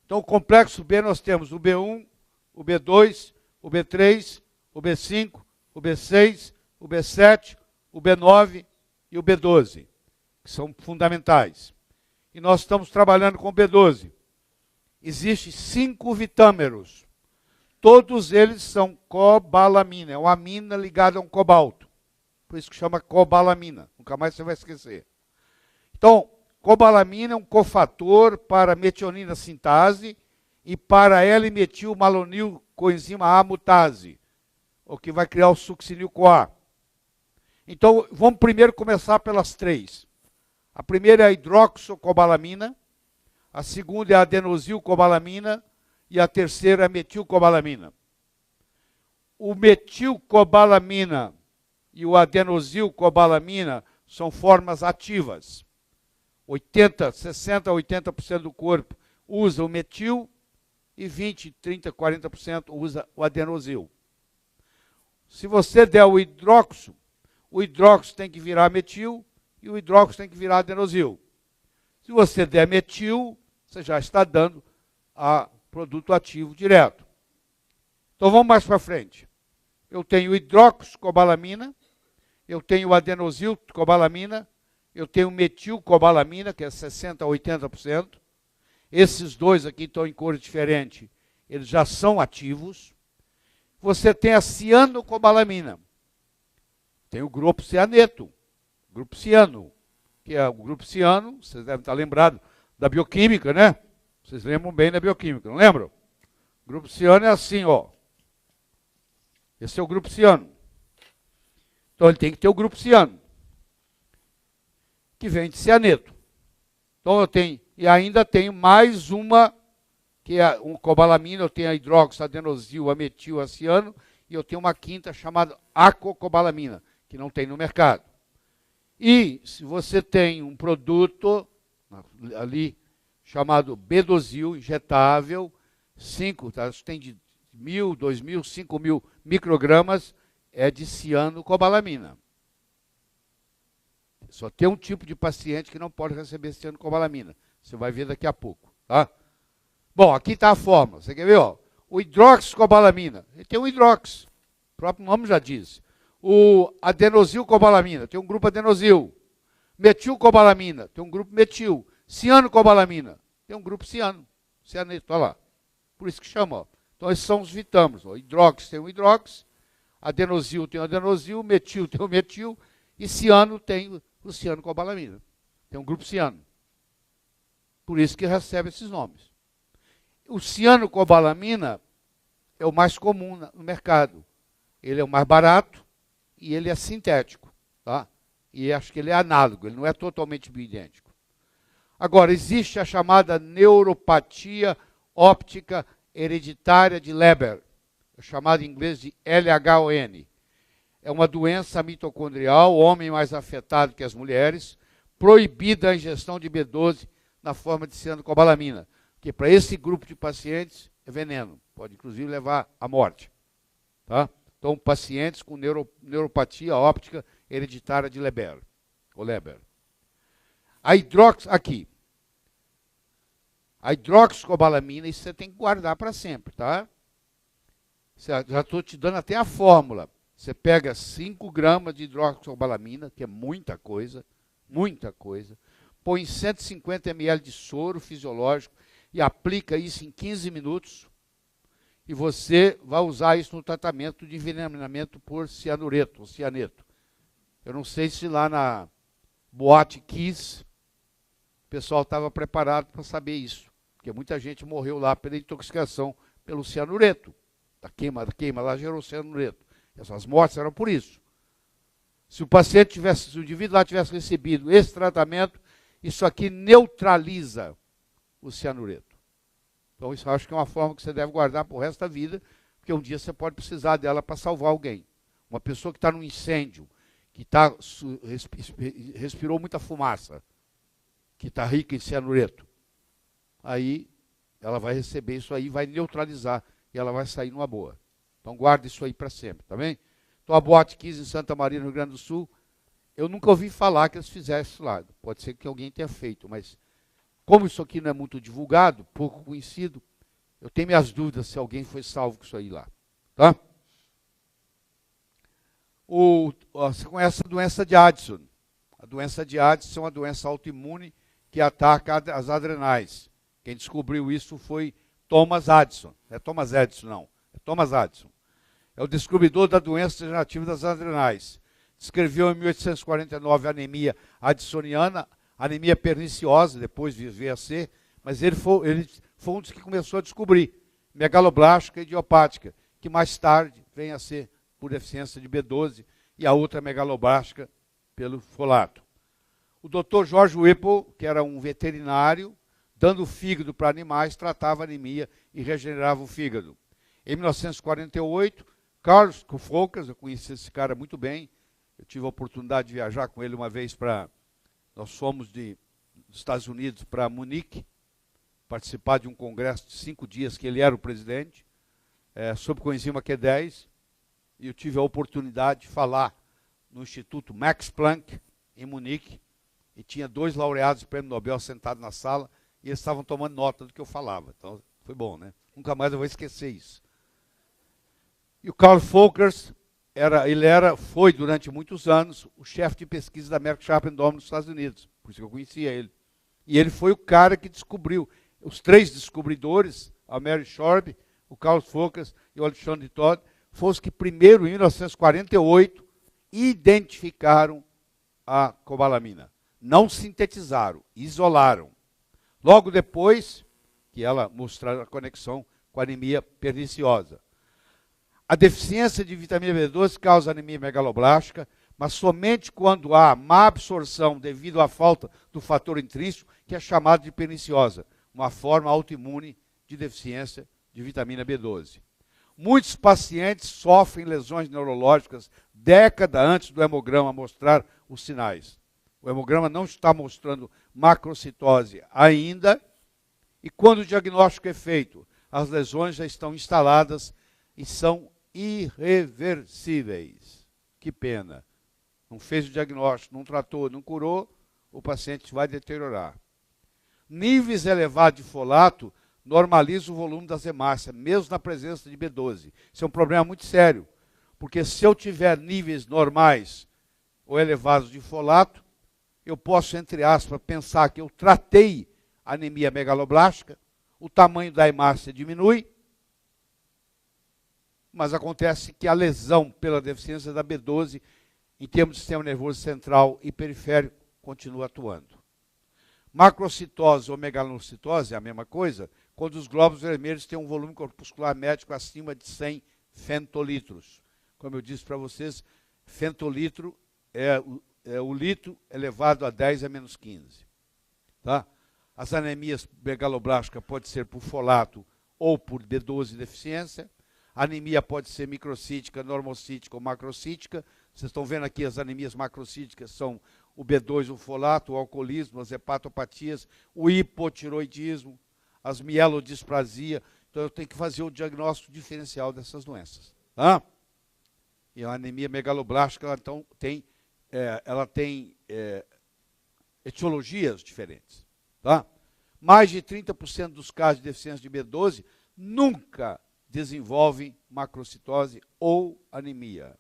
Então, o complexo B nós temos o B1, o B2, o B3, o B5, o B6, o B7, o B9 e o B12, que são fundamentais. E nós estamos trabalhando com o B12. Existem 5 vitâmeros. Todos eles são cobalamina. É uma amina ligada a um cobalto. Por isso que chama cobalamina. Nunca mais você vai esquecer. Então, cobalamina é um cofator para metionina sintase e para L-metilmalonil coenzima A mutase, o que vai criar o succinil-CoA. Então, vamos primeiro começar pelas 3. A primeira é a hidroxocobalamina, a segunda é a adenosilcobalamina e a terceira é a metilcobalamina. O metilcobalamina e o adenosilcobalamina são formas ativas. 60, 80% do corpo usa o metil e 20, 30, 40% usa o adenosil. Se você der o hidróxido tem que virar metil e o hidróxido tem que virar adenosil. Se você der metil, você já está dando a produto ativo direto. Então vamos mais para frente. Eu tenho hidroxicobalamina, eu tenho adenosilcobalamina, eu tenho metilcobalamina, que é 60 a 80%. Esses dois aqui estão em cores diferentes, eles já são ativos. Você tem a cianocobalamina. Tem o grupo cianeto, grupo ciano, que é o grupo ciano, vocês devem estar lembrados da bioquímica, né? Vocês lembram bem da bioquímica, não lembram? O grupo ciano é assim, ó. Esse é o grupo ciano. Então ele tem que ter o grupo ciano, que vem de cianeto. Então eu tenho, e ainda tenho mais uma, que é um cobalamina, eu tenho a hidróxido, adenosil, a metil, a ciano, e eu tenho uma quinta chamada acocobalamina, que não tem no mercado. E se você tem um produto ali chamado Bedozil injetável, 5, tá? Tem de 1.000, 2.000, 5.000 microgramas, é de cianocobalamina. Só tem um tipo de paciente que não pode receber cianocobalamina. Você vai ver daqui a pouco, tá? Bom, aqui está a fórmula. Você quer ver, ó? O hidroxicobalamina, ele tem um hidrox, o próprio nome já diz. O adenosilcobalamina, tem um grupo adenosil. Metilcobalamina, tem um grupo metil. Cianocobalamina, tem um grupo ciano. Cianeto, olha lá. Por isso que chama, ó. Então esses são os vitâminos. Ó. Hidrox tem o hidrox, adenosil tem o adenosil, metil tem o metil, e ciano tem o cianocobalamina. Tem um grupo ciano. Por isso que recebe esses nomes. O cianocobalamina é o mais comum no mercado. Ele é o mais barato e ele é sintético. Tá? E acho que ele é análogo, ele não é totalmente bioidêntico. Agora, existe a chamada neuropatia óptica hereditária de Leber, chamada em inglês de LHON. É uma doença mitocondrial, o homem mais afetado que as mulheres, proibida a ingestão de B12 na forma de cianocobalamina, que para esse grupo de pacientes é veneno, pode inclusive levar à morte. Tá? Então, pacientes com neuropatia óptica hereditária de Leber. A hidroxicobalamina, isso você tem que guardar para sempre, tá? Já estou te dando até a fórmula. Você pega 5 gramas de hidroxicobalamina, que é muita coisa, põe 150 ml de soro fisiológico e aplica isso em 15 minutos. E você vai usar isso no tratamento de envenenamento por cianureto, ou cianeto. Eu não sei se lá na Boate Kiss o pessoal estava preparado para saber isso. Porque muita gente morreu lá pela intoxicação pelo cianureto. Da queima lá gerou cianureto. Essas mortes eram por isso. Se o indivíduo lá tivesse recebido esse tratamento, isso aqui neutraliza o cianureto. Então isso eu acho que é uma forma que você deve guardar para o resto da vida, porque um dia você pode precisar dela para salvar alguém. Uma pessoa que está num incêndio, que respirou muita fumaça, que está rica em cianureto, aí ela vai receber isso aí, vai neutralizar e ela vai sair numa boa. Então guarda isso aí para sempre, tá bem? Então a Boate Kiss em Santa Maria, no Rio Grande do Sul, eu nunca ouvi falar que eles fizessem isso lá. Pode ser que alguém tenha feito, mas Como isso aqui não é muito divulgado, pouco conhecido, eu tenho minhas dúvidas se alguém foi salvo com isso aí lá. Tá? Você conhece a doença de Addison. A doença de Addison é uma doença autoimune que ataca as adrenais. Quem descobriu isso foi Thomas Addison. Não é Thomas Edison, não. É Thomas Addison. É o descobridor da doença degenerativa das adrenais. Descreveu em 1849 a anemia addisoniana, anemia perniciosa, depois veio a ser, mas ele foi um dos que começou a descobrir megaloblástica e idiopática, que mais tarde vem a ser por deficiência de B12 e a outra megaloblástica pelo folato. O Dr. George Whipple, que era um veterinário, dando fígado para animais, tratava a anemia e regenerava o fígado. Em 1948, Carlos Foulkes, eu conheci esse cara muito bem, eu tive a oportunidade de viajar com ele uma vez nós fomos dos Estados Unidos para Munique, participar de um congresso de 5 dias que ele era o presidente, sobre coenzima Q10, e eu tive a oportunidade de falar no Instituto Max Planck, em Munique, e tinha 2 laureados do Prêmio Nobel sentados na sala, e eles estavam tomando nota do que eu falava. Então, foi bom, né? Nunca mais eu vou esquecer isso. E o Carl Foulkes foi durante muitos anos o chefe de pesquisa da Merck Sharp and Dohme nos Estados Unidos, por isso que eu conhecia ele. E ele foi o cara que descobriu, os 3 descobridores, a Mary Shorb, o Carl Foulkes e o Alexandre Todd, foram os que primeiro, em 1948, identificaram a cobalamina. Não sintetizaram, isolaram. Logo depois, que ela mostrou a conexão com a anemia perniciosa. A deficiência de vitamina B12 causa anemia megaloblástica, mas somente quando há má absorção devido à falta do fator intrínseco, que é chamado de perniciosa, uma forma autoimune de deficiência de vitamina B12. Muitos pacientes sofrem lesões neurológicas década antes do hemograma mostrar os sinais. O hemograma não está mostrando macrocitose ainda, e quando o diagnóstico é feito, as lesões já estão instaladas e são irreversíveis. Que pena. Não fez o diagnóstico, não tratou, não curou, o paciente vai deteriorar. Níveis elevados de folato normalizam o volume das hemácias, mesmo na presença de B12. Isso é um problema muito sério, porque se eu tiver níveis normais ou elevados de folato, eu posso, entre aspas, pensar que eu tratei a anemia megaloblástica, o tamanho da hemácia diminui, mas acontece que a lesão pela deficiência da B12, em termos de sistema nervoso central e periférico, continua atuando. Macrocitose ou megalocitose é a mesma coisa, quando os glóbulos vermelhos têm um volume corpuscular médico acima de 100 fentolitros. Como eu disse para vocês, fentolitro é o litro elevado a 10 a menos 15. Tá? As anemias megaloblásticas podem ser por folato ou por B12 deficiência. A anemia pode ser microcítica, normocítica ou macrocítica. Vocês estão vendo aqui as anemias macrocíticas são o B2, o folato, o alcoolismo, as hepatopatias, o hipotiroidismo, as mielodisplasia. Então eu tenho que fazer o diagnóstico diferencial dessas doenças. Tá? E a anemia megaloblástica ela tem etiologias diferentes. Tá? Mais de 30% dos casos de deficiência de B12 nunca desenvolvem macrocitose ou anemia.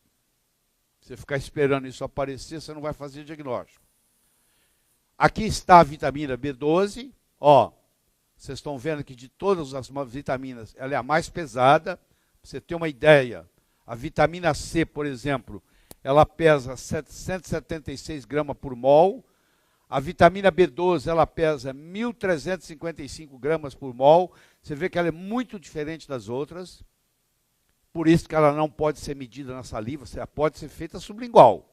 Você ficar esperando isso aparecer, você não vai fazer diagnóstico. Aqui está a vitamina B12. Ó, vocês estão vendo que de todas as vitaminas, ela é a mais pesada. Pra você ter uma ideia, a vitamina C, por exemplo, ela pesa 776 gramas por mol. A vitamina B12, ela pesa 1.355 gramas por mol. Você vê que ela é muito diferente das outras. Por isso que ela não pode ser medida na saliva. Ela pode ser feita sublingual,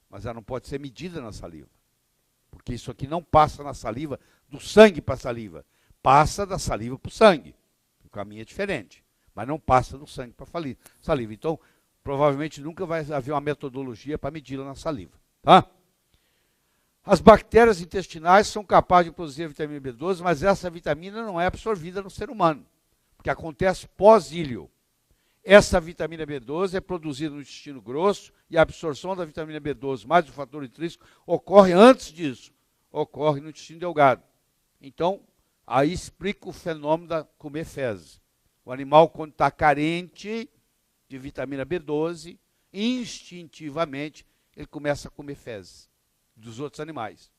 mas ela não pode ser medida na saliva. Porque isso aqui não passa na saliva, do sangue para a saliva. Passa da saliva para o sangue. O caminho é diferente. Mas não passa do sangue para a saliva. Então, provavelmente nunca vai haver uma metodologia para medi-la na saliva. Tá? As bactérias intestinais são capazes de produzir a vitamina B12, mas essa vitamina não é absorvida no ser humano, porque acontece pós-ilho. Essa vitamina B12 é produzida no intestino grosso e a absorção da vitamina B12 mais o fator intrínseco ocorre antes disso, ocorre no intestino delgado. Então, aí explica o fenômeno da comer fezes. O animal, quando está carente de vitamina B12, instintivamente, ele começa a comer fezes dos outros animais,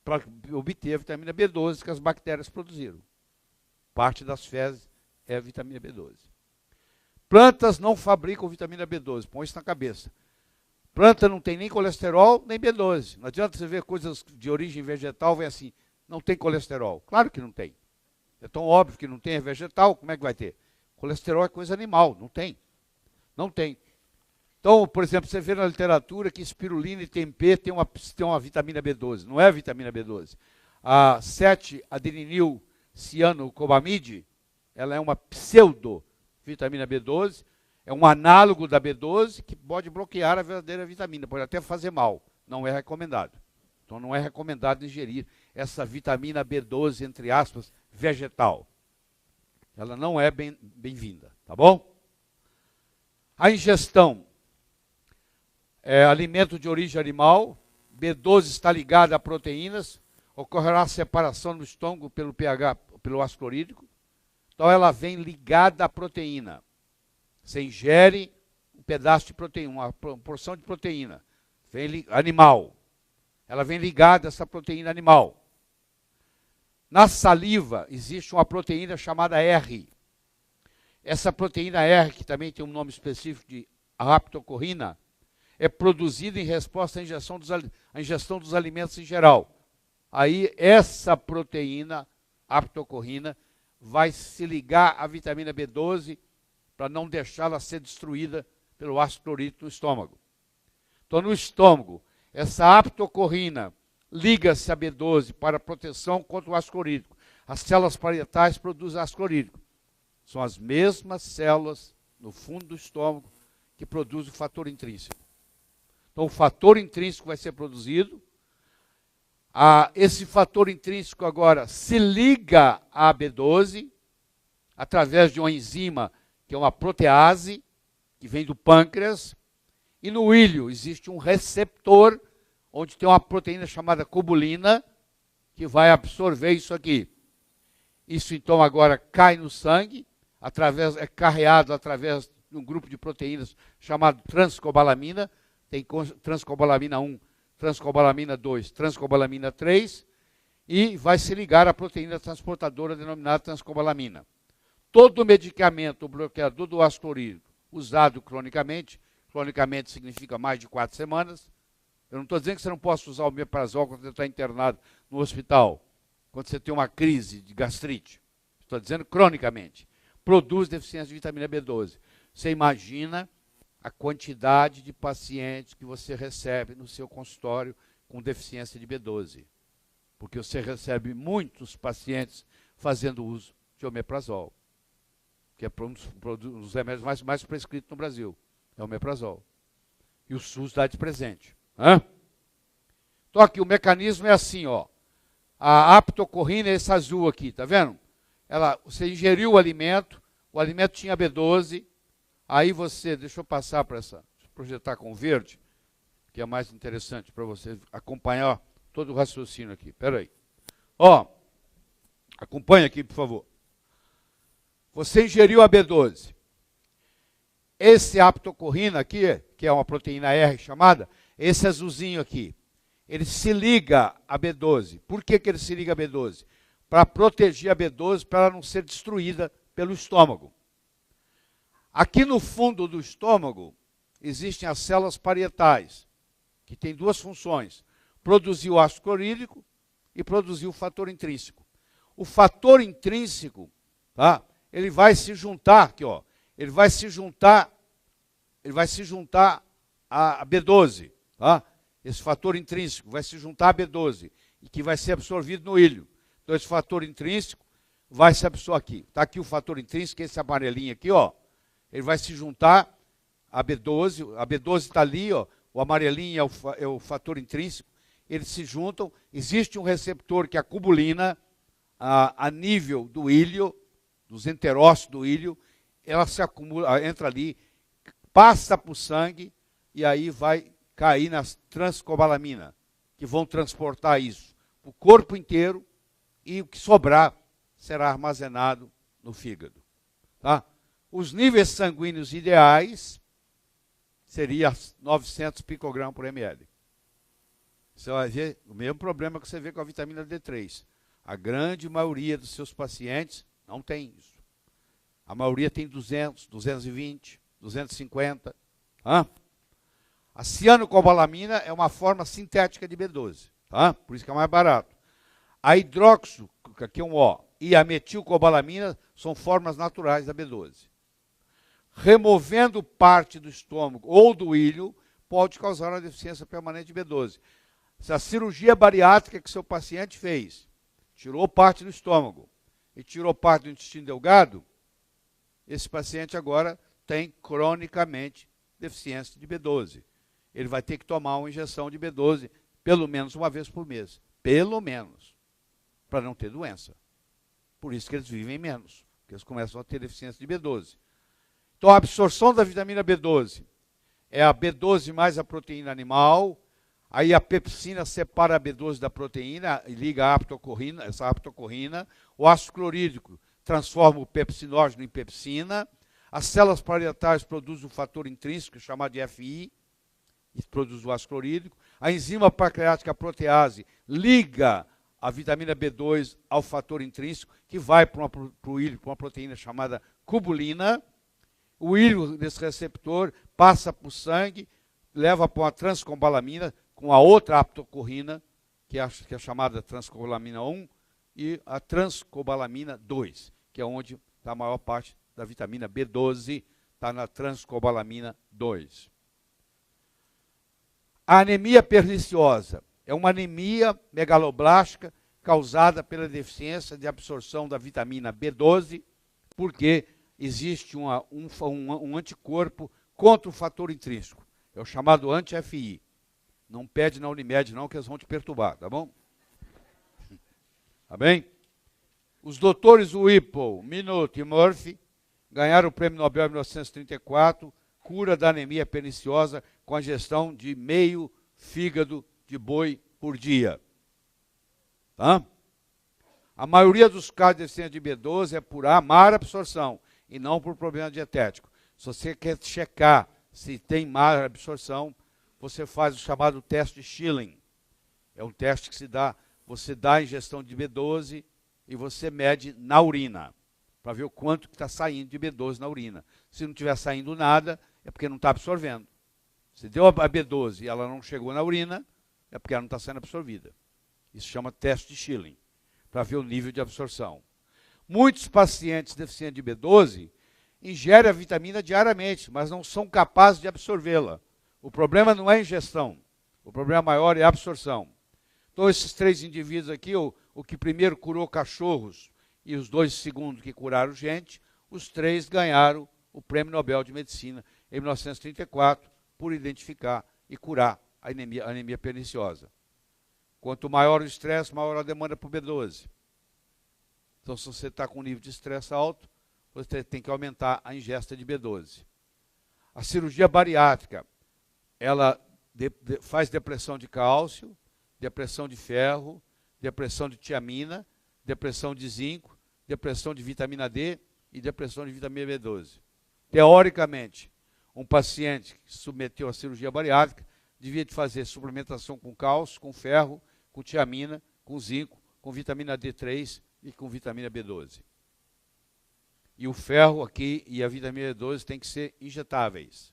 para obter a vitamina B12 que as bactérias produziram. Parte das fezes é a vitamina B12. Plantas não fabricam vitamina B12, põe isso na cabeça. Planta não tem nem colesterol, nem B12. Não adianta você ver coisas de origem vegetal, vem assim, não tem colesterol. Claro que não tem. É tão óbvio que não tem, é vegetal, como é que vai ter? Colesterol é coisa animal, não tem. Não tem. Então, por exemplo, você vê na literatura que espirulina e tempê tem uma vitamina B12. Não é a vitamina B12. A 7-adeninilcianocobamide, ela é uma pseudo-vitamina B12, é um análogo da B12 que pode bloquear a verdadeira vitamina, pode até fazer mal. Não é recomendado. Então, não é recomendado ingerir essa vitamina B12, entre aspas, vegetal. Ela não é bem-vinda, tá bom? A ingestão é alimento de origem animal, B12 está ligado a proteínas, ocorrerá separação no estômago pelo pH, pelo ácido clorídrico. Então, ela vem ligada à proteína. Você ingere um pedaço de proteína, uma porção de proteína animal. Ela vem ligada a essa proteína animal. Na saliva existe uma proteína chamada R. Essa proteína R, que também tem um nome específico de aptocorrina, é produzida em resposta à ingestão dos alimentos em geral. Aí essa proteína, aptocorrina, vai se ligar à vitamina B12 para não deixá-la ser destruída pelo ácido clorídrico no estômago. Então, no estômago, essa aptocorrina liga-se à B12 para proteção contra o ácido clorídrico. As células parietais produzem ácido clorídrico. São as mesmas células no fundo do estômago que produzem o fator intrínseco. Então, o fator intrínseco vai ser produzido. Esse fator intrínseco agora se liga à B12 através de uma enzima que é uma protease, que vem do pâncreas, e no ilho existe um receptor, onde tem uma proteína chamada cobulina, que vai absorver isso aqui. Isso então agora cai no sangue, é carreado através de um grupo de proteínas chamado transcobalamina, tem transcobalamina 1, transcobalamina 2, transcobalamina 3, e vai se ligar à proteína transportadora denominada transcobalamina. Todo medicamento bloqueador do ácido clorídrico usado cronicamente significa mais de 4 semanas. Eu não estou dizendo que você não possa usar o omeprazol quando você está internado no hospital, quando você tem uma crise de gastrite. Estou dizendo cronicamente. Produz deficiência de vitamina B12. Você imagina a quantidade de pacientes que você recebe no seu consultório com deficiência de B12. Porque você recebe muitos pacientes fazendo uso de omeprazol, que é um dos remédios mais prescritos no Brasil, é o omeprazol. E o SUS dá de presente. Então aqui, o mecanismo é assim, ó. A aptocorrina é esse azul aqui, tá vendo? Você ingeriu o alimento tinha B12, aí você, deixa eu passar para projetar com verde, que é mais interessante para você acompanhar todo o raciocínio aqui. Espera aí. Ó, acompanha aqui, por favor. Você ingeriu a B12. Esse aptocorrina aqui, que é uma proteína R chamada, esse azulzinho aqui, ele se liga a B12. Por que ele se liga a B12? Para proteger a B12, para ela não ser destruída pelo estômago. Aqui no fundo do estômago, existem as células parietais, que têm duas funções: produzir o ácido clorídrico e produzir o fator intrínseco. O fator intrínseco, tá? Ele vai se juntar aqui, ó. Ele vai se juntar a B12, tá? Esse fator intrínseco vai se juntar a B12 e que vai ser absorvido no ilho. Então esse fator intrínseco vai se absorver aqui. Está aqui o fator intrínseco, esse amarelinho aqui, ó. Ele vai se juntar a B12. A B12 está ali, ó. O amarelinho é o fator intrínseco. Eles se juntam. Existe um receptor que é a cobulina a nível do ilho, dos enterócitos do ilho. Ela se acumula, entra ali, passa para o sangue e aí vai cair nas transcobalamina, que vão transportar isso para o corpo inteiro, e o que sobrar será armazenado no fígado. Tá? Os níveis sanguíneos ideais seria 900 picogramas por ml. Você vai ver o mesmo problema que você vê com a vitamina D3. A grande maioria dos seus pacientes não tem isso. A maioria tem 200, 220, 250. Tá? A cianocobalamina é uma forma sintética de B12. Tá? Por isso que é mais barato. A hidroxo, aqui é um O, e a metilcobalamina são formas naturais da B12. Removendo parte do estômago ou do ilho, pode causar uma deficiência permanente de B12. Se a cirurgia bariátrica que seu paciente fez, tirou parte do estômago e tirou parte do intestino delgado, esse paciente agora tem cronicamente deficiência de B12. Ele vai ter que tomar uma injeção de B12 pelo menos uma vez por mês. Pelo menos. Para não ter doença. Por isso que eles vivem menos. Porque eles começam a ter deficiência de B12. Então a absorção da vitamina B12 é a B12 mais a proteína animal. Aí a pepsina separa a B12 da proteína e liga a aptocorrina, essa aptocorrina. O ácido clorídrico transforma o pepsinógeno em pepsina. As células parietais produzem um fator intrínseco chamado de FI, e produz o ácido clorídrico. A enzima pancreática protease liga a vitamina B2 ao fator intrínseco, que vai para o ilho, para uma proteína chamada cubulina. O ilho desse receptor passa para o sangue, leva para uma transcobalamina com a outra aptocorrina, que é a chamada transcobalamina 1, e a transcobalamina 2, que é onde está a maior parte da vitamina B12, está na transcobalamina 2. A anemia perniciosa é uma anemia megaloblástica causada pela deficiência de absorção da vitamina B12, porque existe um anticorpo contra o fator intrínseco. É o chamado anti-FI. Não pede na Unimed não, que eles vão te perturbar, tá bom? Tá bem? Os doutores Whipple, Minot e Murphy ganharam o Prêmio Nobel em 1934, cura da anemia perniciosa com a ingestão de meio fígado de boi por dia. Tá? A maioria dos casos de deficiência de B12 é por má absorção e não por problema dietético. Se você quer checar se tem má absorção, você faz o chamado teste de Schilling. É um teste que você dá a ingestão de B12 e você mede na urina, para ver o quanto que está saindo de B12 na urina. Se não estiver saindo nada, é porque não está absorvendo. Se deu a B12 e ela não chegou na urina, é porque ela não está sendo absorvida. Isso chama teste de Schilling, para ver o nível de absorção. Muitos pacientes deficientes de B12 ingerem a vitamina diariamente, mas não são capazes de absorvê-la. O problema não é a ingestão, o problema maior é a absorção. Então esses três indivíduos aqui, o que primeiro curou cachorros e os dois segundos que curaram gente, os três ganharam o Prêmio Nobel de Medicina em 1934 por identificar e curar a anemia perniciosa. Quanto maior o estresse, maior a demanda por B12. Então, se você está com um nível de estresse alto, você tem que aumentar a ingesta de B12. A cirurgia bariátrica, ela faz depressão de cálcio, depressão de ferro, depressão de tiamina, depressão de zinco, depressão de vitamina D e depressão de vitamina B12. Teoricamente, um paciente que se submeteu à cirurgia bariátrica devia de fazer suplementação com cálcio, com ferro, com tiamina, com zinco, com vitamina D3 e com vitamina B12. E o ferro aqui e a vitamina B12 têm que ser injetáveis,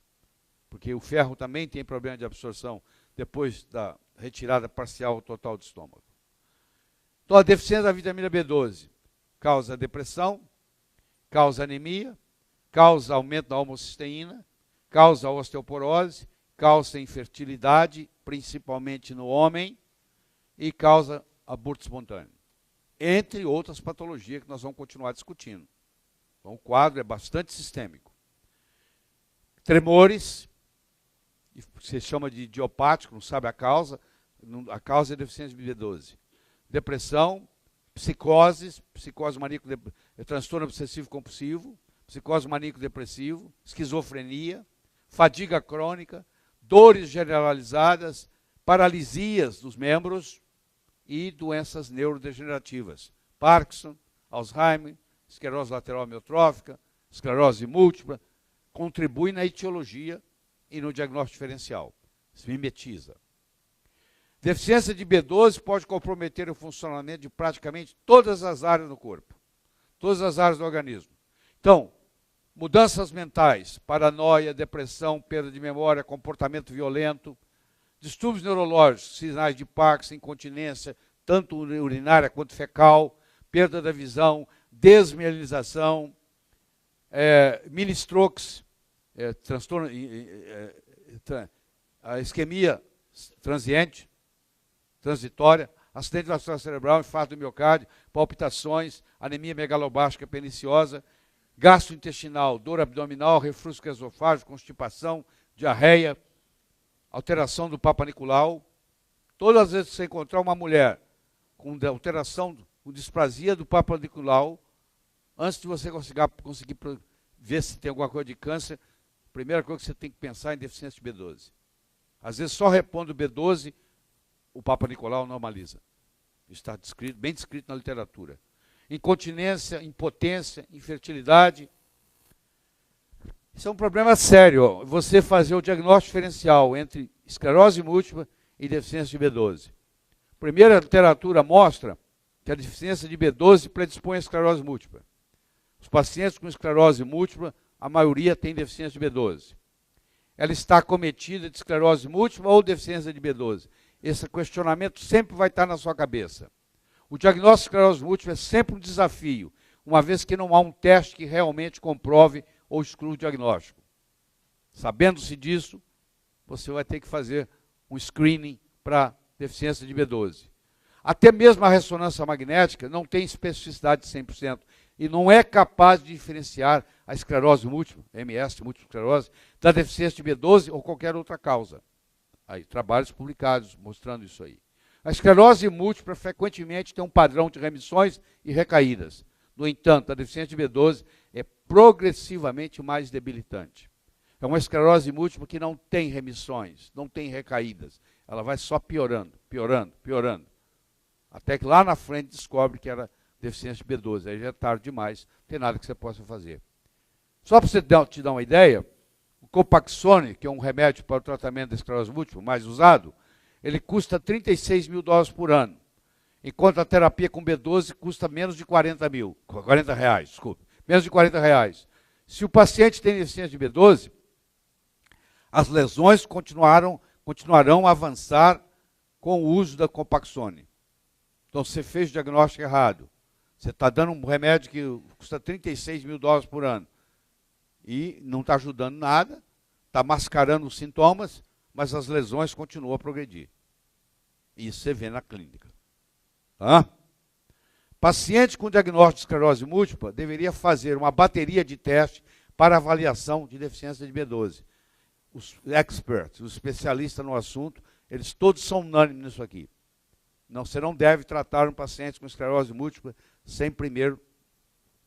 porque o ferro também tem problema de absorção depois da retirada parcial ou total do estômago. Então, a deficiência da vitamina B12 causa depressão, causa anemia, causa aumento da homocisteína, causa osteoporose, causa infertilidade, principalmente no homem, e causa aborto espontâneo. Entre outras patologias que nós vamos continuar discutindo. Então, o quadro é bastante sistêmico. Tremores, se chama de idiopático, não sabe a causa é deficiência de B12. Depressão, psicose maníaco, transtorno obsessivo compulsivo, psicose maníaco-depressivo, esquizofrenia, fadiga crônica, dores generalizadas, paralisias dos membros e doenças neurodegenerativas, Parkinson, Alzheimer, esclerose lateral amiotrófica, esclerose múltipla, contribui na etiologia e no diagnóstico diferencial. Se mimetiza. Deficiência de B12 pode comprometer o funcionamento de praticamente todas as áreas do corpo, todas as áreas do organismo. Então, mudanças mentais, paranoia, depressão, perda de memória, comportamento violento, distúrbios neurológicos, sinais de Parkinson, incontinência, tanto urinária quanto fecal, perda da visão, desmielinização, mini-strokes, transtorno, a isquemia transitória, acidente vascular cerebral, infarto do miocárdio, palpitações, anemia megalobástica perniciosa, gastrointestinal, dor abdominal, refluxo esofágico, constipação, diarreia, alteração do Papa Nicolau. Todas as vezes que você encontrar uma mulher com alteração, com displasia do Papa Nicolau, antes de você conseguir ver se tem alguma coisa de câncer, a primeira coisa que você tem que pensar é em deficiência de B12. Às vezes só repondo B12, o Papa Nicolau normaliza. Está descrito, bem descrito na literatura. Incontinência, impotência, infertilidade. Isso é um problema sério, ó. Você fazer o diagnóstico diferencial entre esclerose múltipla e deficiência de B12. A primeira literatura mostra que a deficiência de B12 predispõe à esclerose múltipla. Os pacientes com esclerose múltipla, a maioria tem deficiência de B12. Ela está acometida de esclerose múltipla ou deficiência de B12? Esse questionamento sempre vai estar na sua cabeça. O diagnóstico de esclerose múltipla é sempre um desafio, uma vez que não há um teste que realmente comprove ou exclua o diagnóstico. Sabendo-se disso, você vai ter que fazer um screening para deficiência de B12. Até mesmo a ressonância magnética não tem especificidade de 100% e não é capaz de diferenciar a esclerose múltipla, MS, múltipla esclerose, da deficiência de B12 ou qualquer outra causa. Aí, trabalhos publicados mostrando isso aí. A esclerose múltipla frequentemente tem um padrão de remissões e recaídas. No entanto, a deficiência de B12 é progressivamente mais debilitante. É uma esclerose múltipla que não tem remissões, não tem recaídas. Ela vai só piorando, piorando, piorando. Até que lá na frente descobre que era deficiência de B12. Aí já é tarde demais, não tem nada que você possa fazer. Só para você te dar uma ideia, o Copaxone, que é um remédio para o tratamento da esclerose múltipla, mais usado, ele custa $36 mil por ano, enquanto a terapia com B12 custa menos de 40 reais, desculpe, menos de 40 reais. Se o paciente tem deficiência de B12, as lesões continuarão a avançar com o uso da Copaxone. Então, você fez o diagnóstico errado. Você está dando um remédio que custa $36 mil por ano e não está ajudando nada, está mascarando os sintomas, mas as lesões continuam a progredir. Isso você vê na clínica. Tá? Paciente com diagnóstico de esclerose múltipla deveria fazer uma bateria de testes para avaliação de deficiência de B12. Os experts, os especialistas no assunto, eles todos são unânimes nisso aqui. Não, você não deve tratar um paciente com esclerose múltipla sem primeiro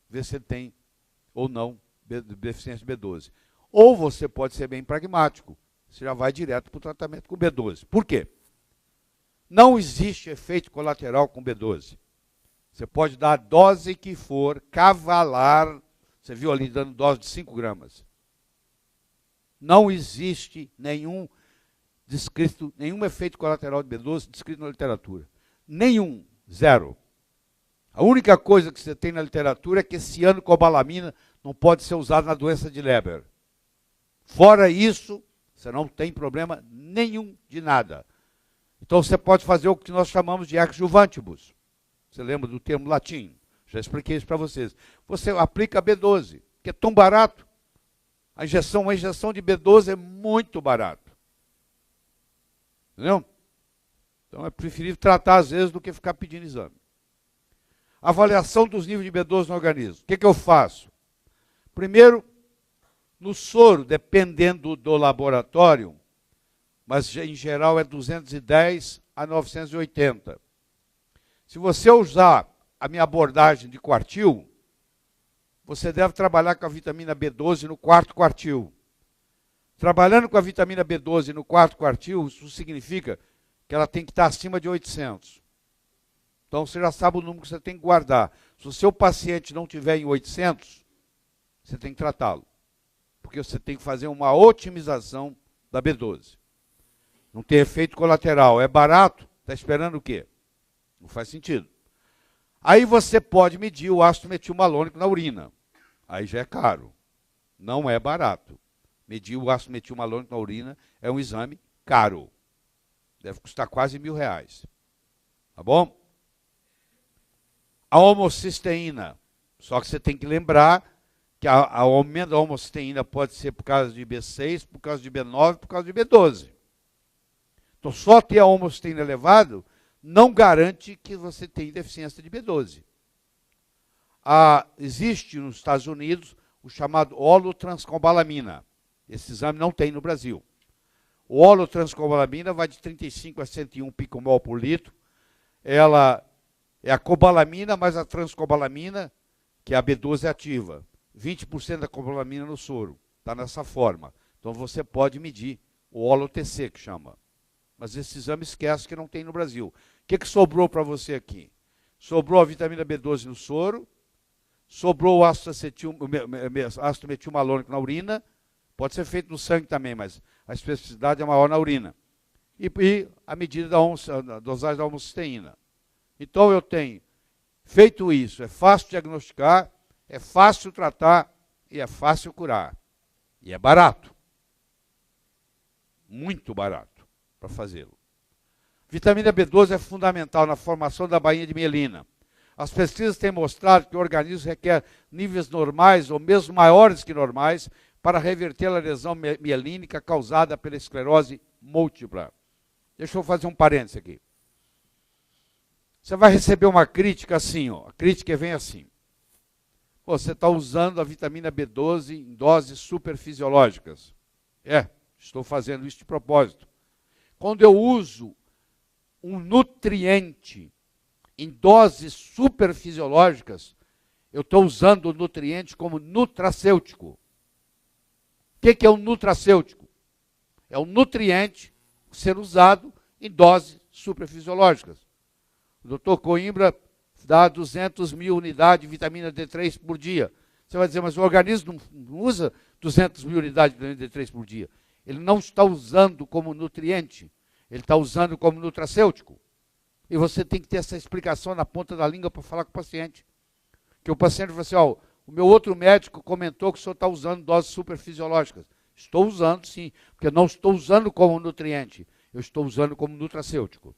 ver se ele tem ou não deficiência de B12. Ou você pode ser bem pragmático, você já vai direto para o tratamento com B12. Por quê? Não existe efeito colateral com B12. Você pode dar a dose que for, cavalar, você viu ali dando dose de 5 gramas. Não existe nenhum efeito colateral de B12 descrito na literatura. Nenhum, zero. A única coisa que você tem na literatura é que esse cianocobalamina não pode ser usado na doença de Leber. Fora isso, você não tem problema nenhum de nada. Então você pode fazer o que nós chamamos de adjuvantibus. Você lembra do termo latim? Já expliquei isso para vocês. Você aplica B12, que é tão barato. Uma injeção de B12 é muito barato. Entendeu? Então é preferível tratar às vezes do que ficar pedindo exame. Avaliação dos níveis de B12 no organismo. O que eu faço? Primeiro, no soro, dependendo do laboratório, mas em geral é 210 a 980. Se você usar a minha abordagem de quartil, você deve trabalhar com a vitamina B12 no quarto quartil. Trabalhando com a vitamina B12 no quarto quartil, isso significa que ela tem que estar acima de 800. Então, você já sabe o número que você tem que guardar. Se o seu paciente não tiver em 800, você tem que tratá-lo. Porque você tem que fazer uma otimização da B12. Não tem efeito colateral. É barato? Está esperando o quê? Não faz sentido. Aí você pode medir o ácido metilmalônico na urina. Aí já é caro. Não é barato. Medir o ácido metilmalônico na urina é um exame caro. Deve custar quase R$1.000. Tá bom? A homocisteína. Só que você tem que lembrar que o aumento da homocisteína pode ser por causa de B6, por causa de B9, por causa de B12. Então, só ter a homocisteína elevado não garante que você tenha deficiência de B12. Existe nos Estados Unidos o chamado holotranscobalamina. Esse exame não tem no Brasil. O holotranscobalamina vai de 35 a 101 picomol por litro. Ela é a cobalamina mais a transcobalamina, que é a B12 ativa. 20% da cobalamina no soro. Está nessa forma. Então você pode medir o holo-TC, que chama. Mas esse exame esquece que não tem no Brasil. O que sobrou para você aqui? Sobrou a vitamina B12 no soro, sobrou o ácido metilmalônico na urina, pode ser feito no sangue também, mas a especificidade é maior na urina. E a medida da dosagem da homocisteína. Então eu tenho feito isso, é fácil diagnosticar, é fácil tratar e é fácil curar. E é barato. Muito barato para fazê-lo. Vitamina B12 é fundamental na formação da bainha de mielina. As pesquisas têm mostrado que o organismo requer níveis normais ou mesmo maiores que normais para reverter a lesão mielínica causada pela esclerose múltipla. Deixa eu fazer um parênteses aqui. Você vai receber uma crítica assim, ó. A crítica vem assim. Você está usando a vitamina B12 em doses superfisiológicas. Estou fazendo isso de propósito. Quando eu uso um nutriente em doses superfisiológicas, eu estou usando o nutriente como nutracêutico. O que é um nutracêutico? É um nutriente ser usado em doses superfisiológicas. O Dr. Coimbra dá 200 mil unidades de vitamina D3 por dia. Você vai dizer, mas o organismo não usa 200 mil unidades de vitamina D3 por dia. Ele não está usando como nutriente, ele está usando como nutracêutico. E você tem que ter essa explicação na ponta da língua para falar com o paciente. Que o paciente fala assim, ó, o meu outro médico comentou que o senhor está usando doses superfisiológicas. Estou usando sim, porque não estou usando como nutriente, eu estou usando como nutracêutico.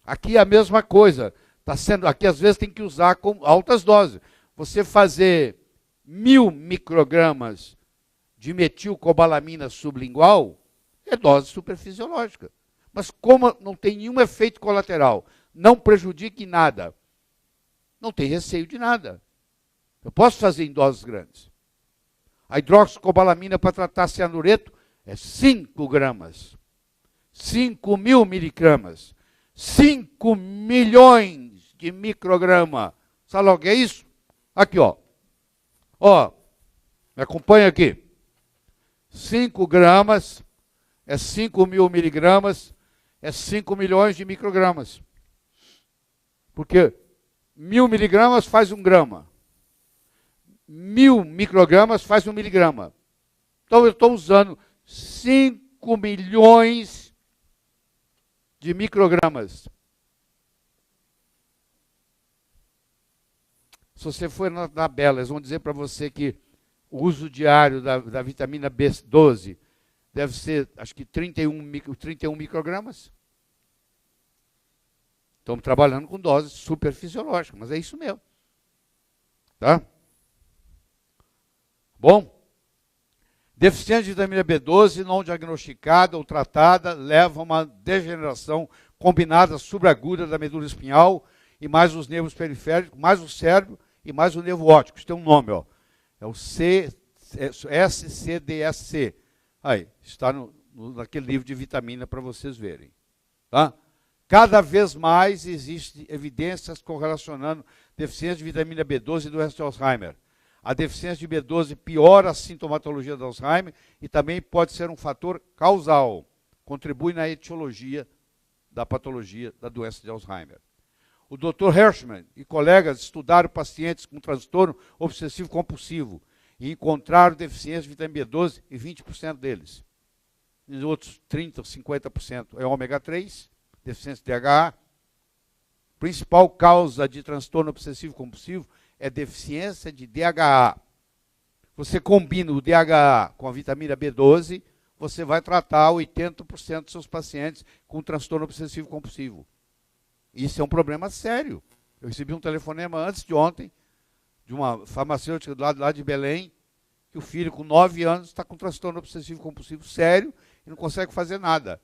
Aqui é a mesma coisa. Aqui às vezes tem que usar com altas doses. Você fazer 1000 microgramas de metilcobalamina sublingual é dose superfisiológica. Mas como não tem nenhum efeito colateral, não prejudica em nada, não tem receio de nada. Eu posso fazer em doses grandes. A hidroxicobalamina para tratar cianureto é 5 gramas. 5.000 miligramas. 5 milhões de micrograma. Sabe o que é isso? Aqui, ó. Ó, me acompanha aqui. 5 gramas é 5.000 miligramas, é 5 milhões de microgramas. Porque 1.000 miligramas faz 1 grama. 1.000 microgramas faz 1 miligrama. Então eu estou usando 5 milhões de microgramas. Se você for na Bela, eles vão dizer para você que o uso diário da vitamina B12 deve ser, acho que 31 microgramas. Estamos trabalhando com doses superfisiológicas, mas é isso mesmo. Tá? Bom? Deficiência de vitamina B12 não diagnosticada ou tratada leva a uma degeneração combinada subaguda da medula espinhal e mais os nervos periféricos, mais o cérebro e mais o nervo óptico. Isso tem um nome, ó. É o SCDSC. Aí, está naquele livro de vitamina para vocês verem. Tá? Cada vez mais existem evidências correlacionando deficiência de vitamina B12 e doença de Alzheimer. A deficiência de B12 piora a sintomatologia do Alzheimer e também pode ser um fator causal. Contribui na etiologia da patologia da doença de Alzheimer. O Dr. Hirschman e colegas estudaram pacientes com transtorno obsessivo-compulsivo e encontraram deficiência de vitamina B12 em 20% deles. Em outros 30% ou 50% é ômega 3, deficiência de DHA. Principal causa de transtorno obsessivo-compulsivo é deficiência de DHA. Você combina o DHA com a vitamina B12, você vai tratar 80% dos seus pacientes com transtorno obsessivo-compulsivo. Isso é um problema sério. Eu recebi um telefonema antes de ontem, de uma farmacêutica lá de Belém, que o filho com 9 anos está com transtorno obsessivo-compulsivo sério e não consegue fazer nada.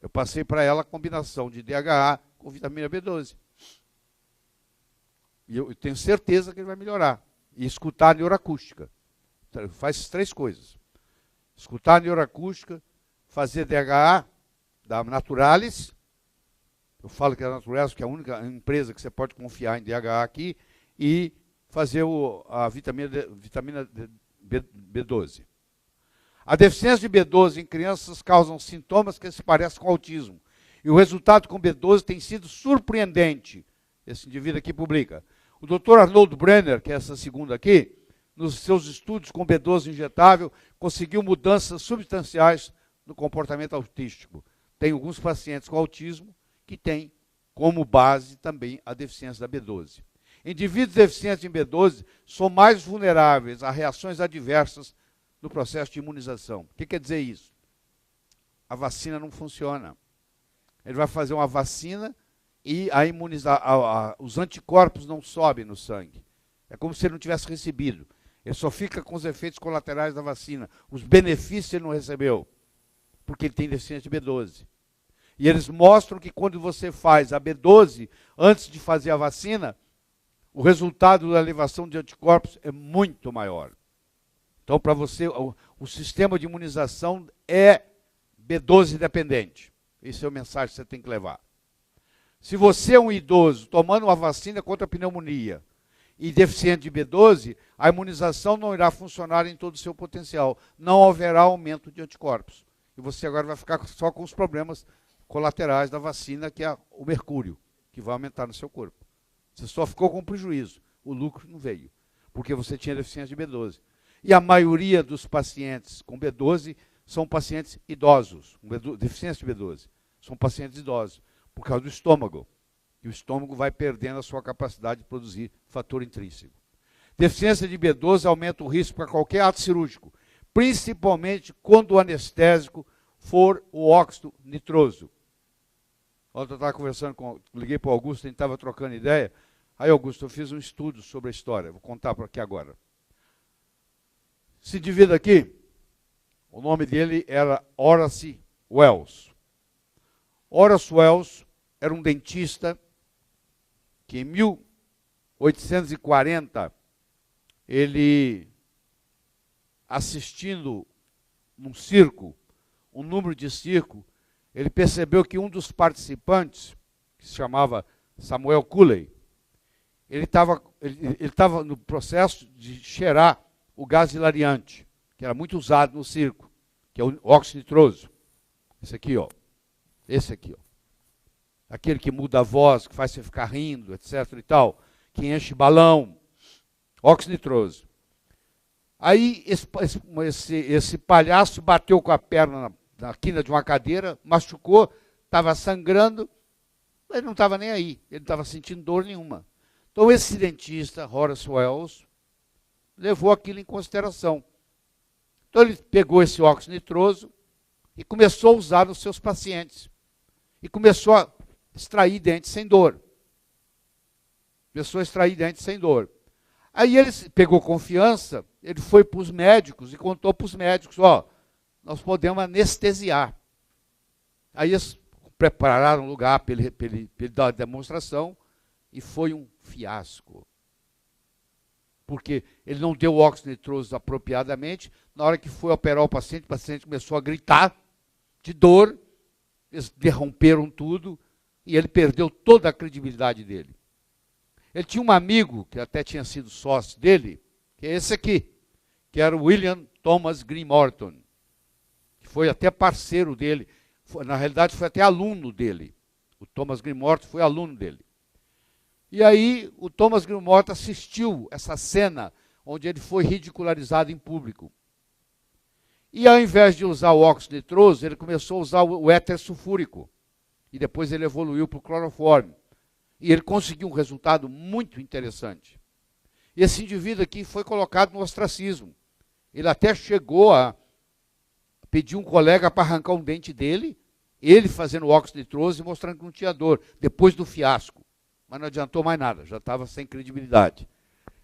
Eu passei para ela a combinação de DHA com vitamina B12. E eu tenho certeza que ele vai melhorar. E escutar a neuroacústica. Faz 3 coisas. Escutar a neuroacústica, fazer DHA da Naturalis. Eu falo que é a Naturalis, que é a única empresa que você pode confiar em DHA aqui, e fazer a vitamina B12. A deficiência de B12 em crianças causa sintomas que se parecem com autismo. E o resultado com B12 tem sido surpreendente. Esse indivíduo aqui publica. O Dr. Arnold Brenner, que é essa segunda aqui, nos seus estudos com B12 injetável, conseguiu mudanças substanciais no comportamento autístico. Tem alguns pacientes com autismo que têm como base também a deficiência da B12. Indivíduos deficientes em B12 são mais vulneráveis a reações adversas no processo de imunização. O que quer dizer isso? A vacina não funciona. Ele vai fazer uma vacina e os anticorpos não sobem no sangue. É como se ele não tivesse recebido. Ele só fica com os efeitos colaterais da vacina. Os benefícios ele não recebeu, porque ele tem deficiência de B12. E eles mostram que quando você faz a B12, antes de fazer a vacina, o resultado da elevação de anticorpos é muito maior. Então, para você, o sistema de imunização é B12 dependente. Esse é o mensagem que você tem que levar. Se você é um idoso tomando uma vacina contra a pneumonia e deficiente de B12, a imunização não irá funcionar em todo o seu potencial. Não haverá aumento de anticorpos. E você agora vai ficar só com os problemas colaterais da vacina, que é o mercúrio, que vai aumentar no seu corpo. Você só ficou com prejuízo. O lucro não veio, porque você tinha deficiência de B12. E a maioria dos pacientes com B12 são pacientes idosos, com deficiência de B12. São pacientes idosos, por causa do estômago. E o estômago vai perdendo a sua capacidade de produzir fator intrínseco. Deficiência de B12 aumenta o risco para qualquer ato cirúrgico, principalmente quando o anestésico for o óxido nitroso. Ontem eu estava conversando liguei para o Augusto, a gente estava trocando ideia. Aí, Augusto, eu fiz um estudo sobre a história, vou contar para aqui agora. Esse indivíduo aqui, o nome dele era Horace Wells. Horace Wells era um dentista que em 1840, ele, assistindo num circo, um número de circo, ele percebeu que um dos participantes, que se chamava Samuel Cooley, ele estava no processo de cheirar o gás hilariante, que era muito usado no circo, que é o óxido nitroso. Esse aqui, ó. Esse aqui, ó. Aquele que muda a voz, que faz você ficar rindo, etc. e tal, que enche balão. Óxido nitroso. Aí esse palhaço bateu com a perna na quina de uma cadeira, machucou, estava sangrando, ele não estava nem aí, ele não estava sentindo dor nenhuma. Então esse dentista, Horace Wells, levou aquilo em consideração. Então ele pegou esse óxido nitroso e começou a usar nos seus pacientes. E começou a extrair dentes sem dor. Começou a extrair dentes sem dor. Aí ele pegou confiança, ele foi para os médicos e contou para os médicos, ó, nós podemos anestesiar. Aí eles prepararam um lugar para ele dar a demonstração e foi um fiasco. Porque ele não deu óxido nitroso apropriadamente. Na hora que foi operar o paciente começou a gritar de dor, eles derromperam tudo e ele perdeu toda a credibilidade dele. Ele tinha um amigo, que até tinha sido sócio dele, que é esse aqui, que era o William Thomas Green Morton, que foi até parceiro dele, na realidade foi até aluno dele. O Thomas Green Morton foi aluno dele. E aí o Thomas Green-Morton assistiu essa cena onde ele foi ridicularizado em público. E ao invés de usar o óxido nitroso, ele começou a usar o éter sulfúrico. E depois ele evoluiu para o cloroforme. E ele conseguiu um resultado muito interessante. Esse indivíduo aqui foi colocado no ostracismo. Ele até chegou a pedir um colega para arrancar um dente dele, ele fazendo óxido nitroso e mostrando que não tinha dor, depois do fiasco. Mas não adiantou mais nada, já estava sem credibilidade.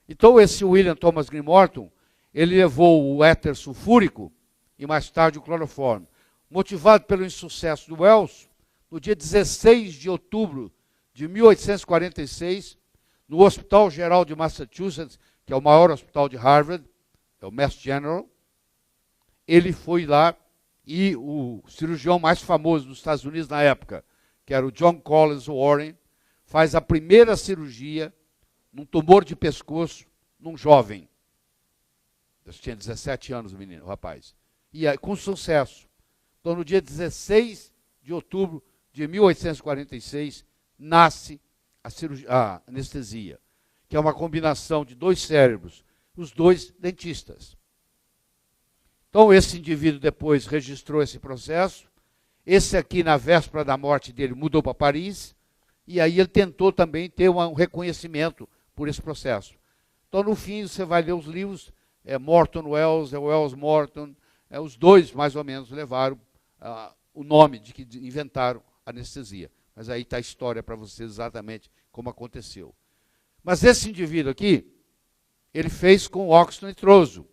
Então esse William Thomas Green-Morton, ele levou o éter sulfúrico e mais tarde o cloroforme. Motivado pelo insucesso do Wells, no dia 16 de outubro de 1846, no Hospital Geral de Massachusetts, que é o maior hospital de Harvard, é o Mass General, ele foi lá e o cirurgião mais famoso dos Estados Unidos na época, que era o John Collins Warren, faz a primeira cirurgia num tumor de pescoço num jovem. Tinha 17 anos o menino, o rapaz. E aí, com sucesso. Então, no dia 16 de outubro de 1846, nasce a anestesia, que é uma combinação de dois cérebros, os dois dentistas. Então, esse indivíduo depois registrou esse processo. Esse aqui, na véspera da morte dele, mudou para Paris. E aí ele tentou também ter um reconhecimento por esse processo. Então, no fim, você vai ler os livros, Morton Wells, Wells Morton, os dois, mais ou menos, levaram o nome de que inventaram a anestesia. Mas aí está a história para vocês exatamente como aconteceu. Mas esse indivíduo aqui, ele fez com óxido nitroso.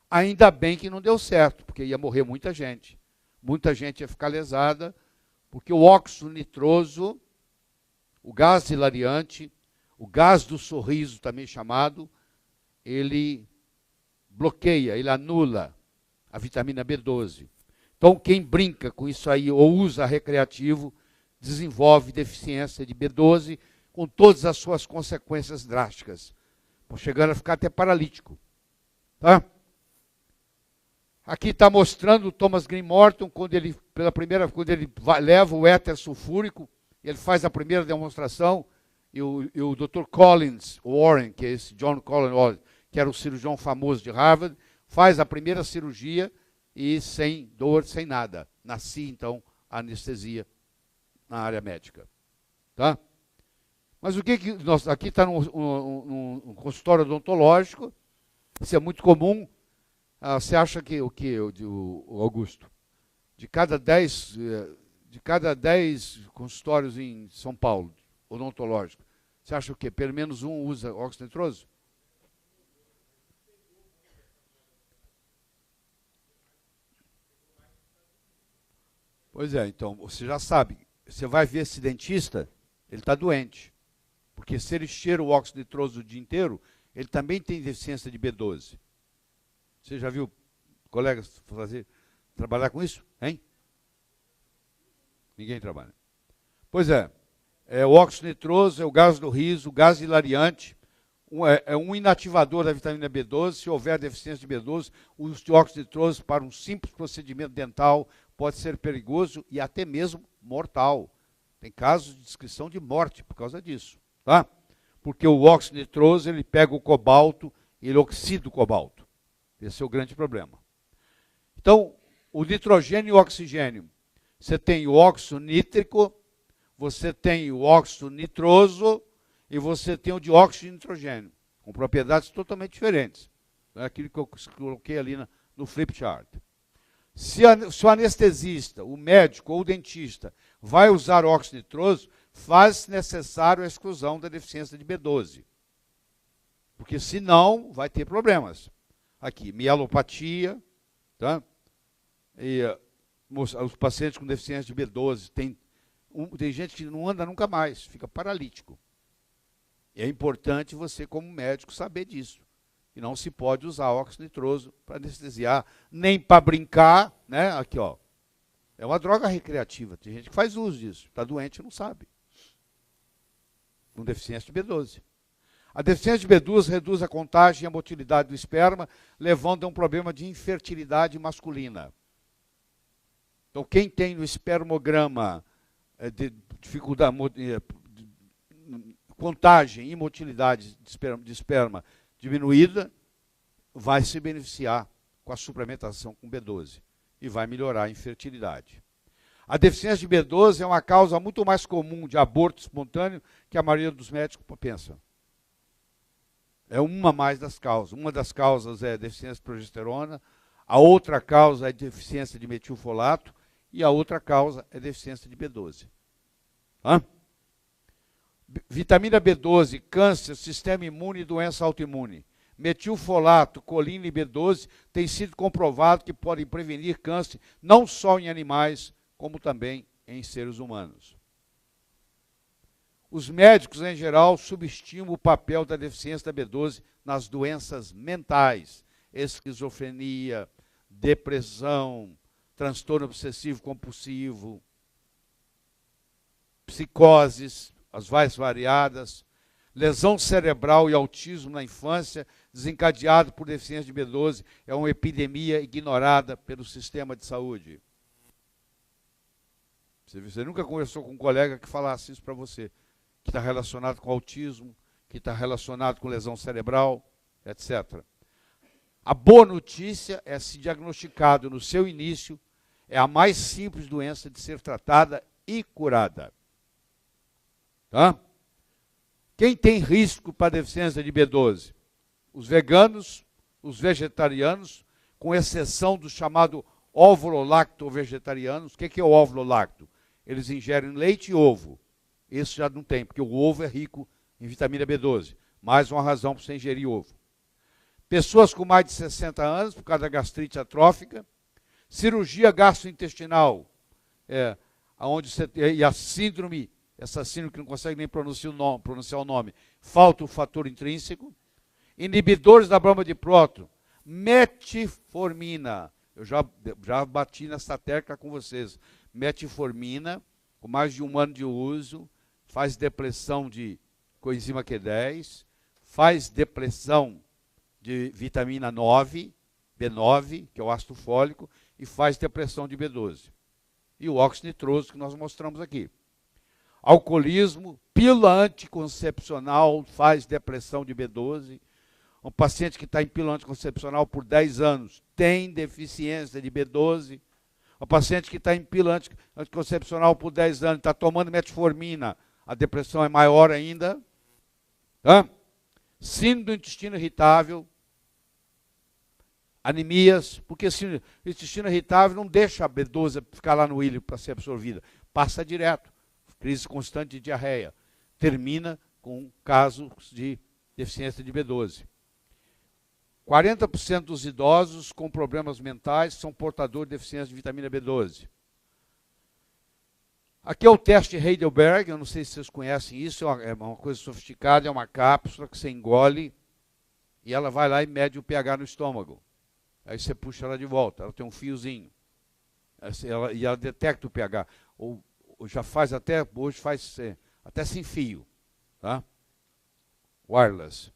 Ainda bem que não deu certo, porque ia morrer muita gente. Muita gente ia ficar lesada, porque o óxido nitroso, o gás hilariante, o gás do sorriso também chamado, ele bloqueia, ele anula a vitamina B12. Então, quem brinca com isso aí ou usa recreativo, desenvolve deficiência de B12 com todas as suas consequências drásticas, chegando a ficar até paralítico. Tá? Aqui está mostrando o Thomas Green-Morton, quando ele leva o éter sulfúrico, ele faz a primeira demonstração, e o Dr. Collins Warren, que é esse John Collins Warren, que era o cirurgião famoso de Harvard, faz a primeira cirurgia e sem dor, sem nada. Nasci, então, a anestesia na área médica. Tá? Mas o que nós, aqui está num consultório odontológico, isso é muito comum. Você acha que o Augusto? De cada 10 consultórios em São Paulo, odontológico, você acha o quê? Pelo menos um usa óxido nitroso? Pois é, então, você já sabe, você vai ver esse dentista, ele está doente. Porque se ele cheira o óxido nitroso o dia inteiro, ele também tem deficiência de B12. Você já viu colegas trabalhar com isso? Hein? Ninguém trabalha. Pois é, o óxido nitroso é o gás do riso, o gás hilariante, é um inativador da vitamina B12. Se houver deficiência de B12, o uso de óxido nitroso para um simples procedimento dental pode ser perigoso e até mesmo mortal. Tem casos de descrição de morte por causa disso. Tá? Porque o óxido nitroso, ele pega o cobalto e ele oxida o cobalto. Esse é o grande problema. Então, o nitrogênio e o oxigênio. Você tem o óxido nítrico, você tem o óxido nitroso e você tem o dióxido de nitrogênio, com propriedades totalmente diferentes. É aquilo que eu coloquei ali no flip chart. Se o anestesista, o médico ou o dentista vai usar óxido nitroso, faz necessário a exclusão da deficiência de B12. Porque senão vai ter problemas. Aqui, mielopatia, tá? E os pacientes com deficiência de B12, tem gente que não anda nunca mais, fica paralítico. E é importante você, como médico, saber disso. E não se pode usar óxido nitroso para anestesiar, nem para brincar, né? Aqui, ó. É uma droga recreativa. Tem gente que faz uso disso. Está doente e não sabe. Com deficiência de B12. A deficiência de B12 reduz a contagem e a motilidade do esperma, levando a um problema de infertilidade masculina. Então, quem tem no espermograma dificuldade, contagem e motilidade de esperma diminuída, vai se beneficiar com a suplementação com B12 e vai melhorar a infertilidade. A deficiência de B12 é uma causa muito mais comum de aborto espontâneo que a maioria dos médicos pensa. É uma mais das causas. Uma das causas é deficiência de progesterona, a outra causa é deficiência de metilfolato e a outra causa é deficiência de B12. Hã? Vitamina B12, câncer, sistema imune e doença autoimune. Metilfolato, colina e B12 tem sido comprovado que podem prevenir câncer não só em animais, como também em seres humanos. Os médicos, em geral, subestimam o papel da deficiência da B12 nas doenças mentais, esquizofrenia, depressão, transtorno obsessivo-compulsivo, psicoses, as mais variadas, lesão cerebral e autismo na infância, desencadeado por deficiência de B12, é uma epidemia ignorada pelo sistema de saúde. Você nunca conversou com um colega que falasse isso para você, que está relacionado com autismo, que está relacionado com lesão cerebral, etc. A boa notícia é se diagnosticado no seu início, é a mais simples doença de ser tratada e curada. Tá? Quem tem risco para deficiência de B12? Os veganos, os vegetarianos, com exceção do chamado óvulo-lacto-vegetarianos. O que é o óvulo-lacto? Eles ingerem leite e ovo. Isso já não tem, porque o ovo é rico em vitamina B12. Mais uma razão para você ingerir ovo. Pessoas com mais de 60 anos, por causa da gastrite atrófica. Cirurgia gastrointestinal, onde você tem, e a síndrome, essa síndrome que não consegue nem pronunciar o nome, falta o fator intrínseco. Inibidores da bomba de próton, metformina. Eu já bati nessa tecla com vocês. Metformina, com mais de 1 ano de uso, faz depressão de coenzima Q10, faz depressão de vitamina 9, B9, que é o ácido fólico, e faz depressão de B12. E o óxido nitroso que nós mostramos aqui. Alcoolismo, pílula anticoncepcional faz depressão de B12. Um paciente que está em pílula anticoncepcional por 10 anos tem deficiência de B12. Um paciente que está em pílula anticoncepcional por 10 anos, está tomando metformina, a depressão é maior ainda. Síndrome do intestino irritável, anemias, porque o intestino irritável não deixa a B12 ficar lá no ilho para ser absorvida, passa direto, crise constante de diarreia, termina com casos de deficiência de B12. 40% dos idosos com problemas mentais são portadores de deficiência de vitamina B12. Aqui é o teste Heidelberg, eu não sei se vocês conhecem isso, é uma coisa sofisticada, é uma cápsula que você engole e ela vai lá e mede o pH no estômago. Aí você puxa ela de volta, ela tem um fiozinho. E ela detecta o pH. Ou já faz até, hoje faz até sem fio. Tá? Wireless.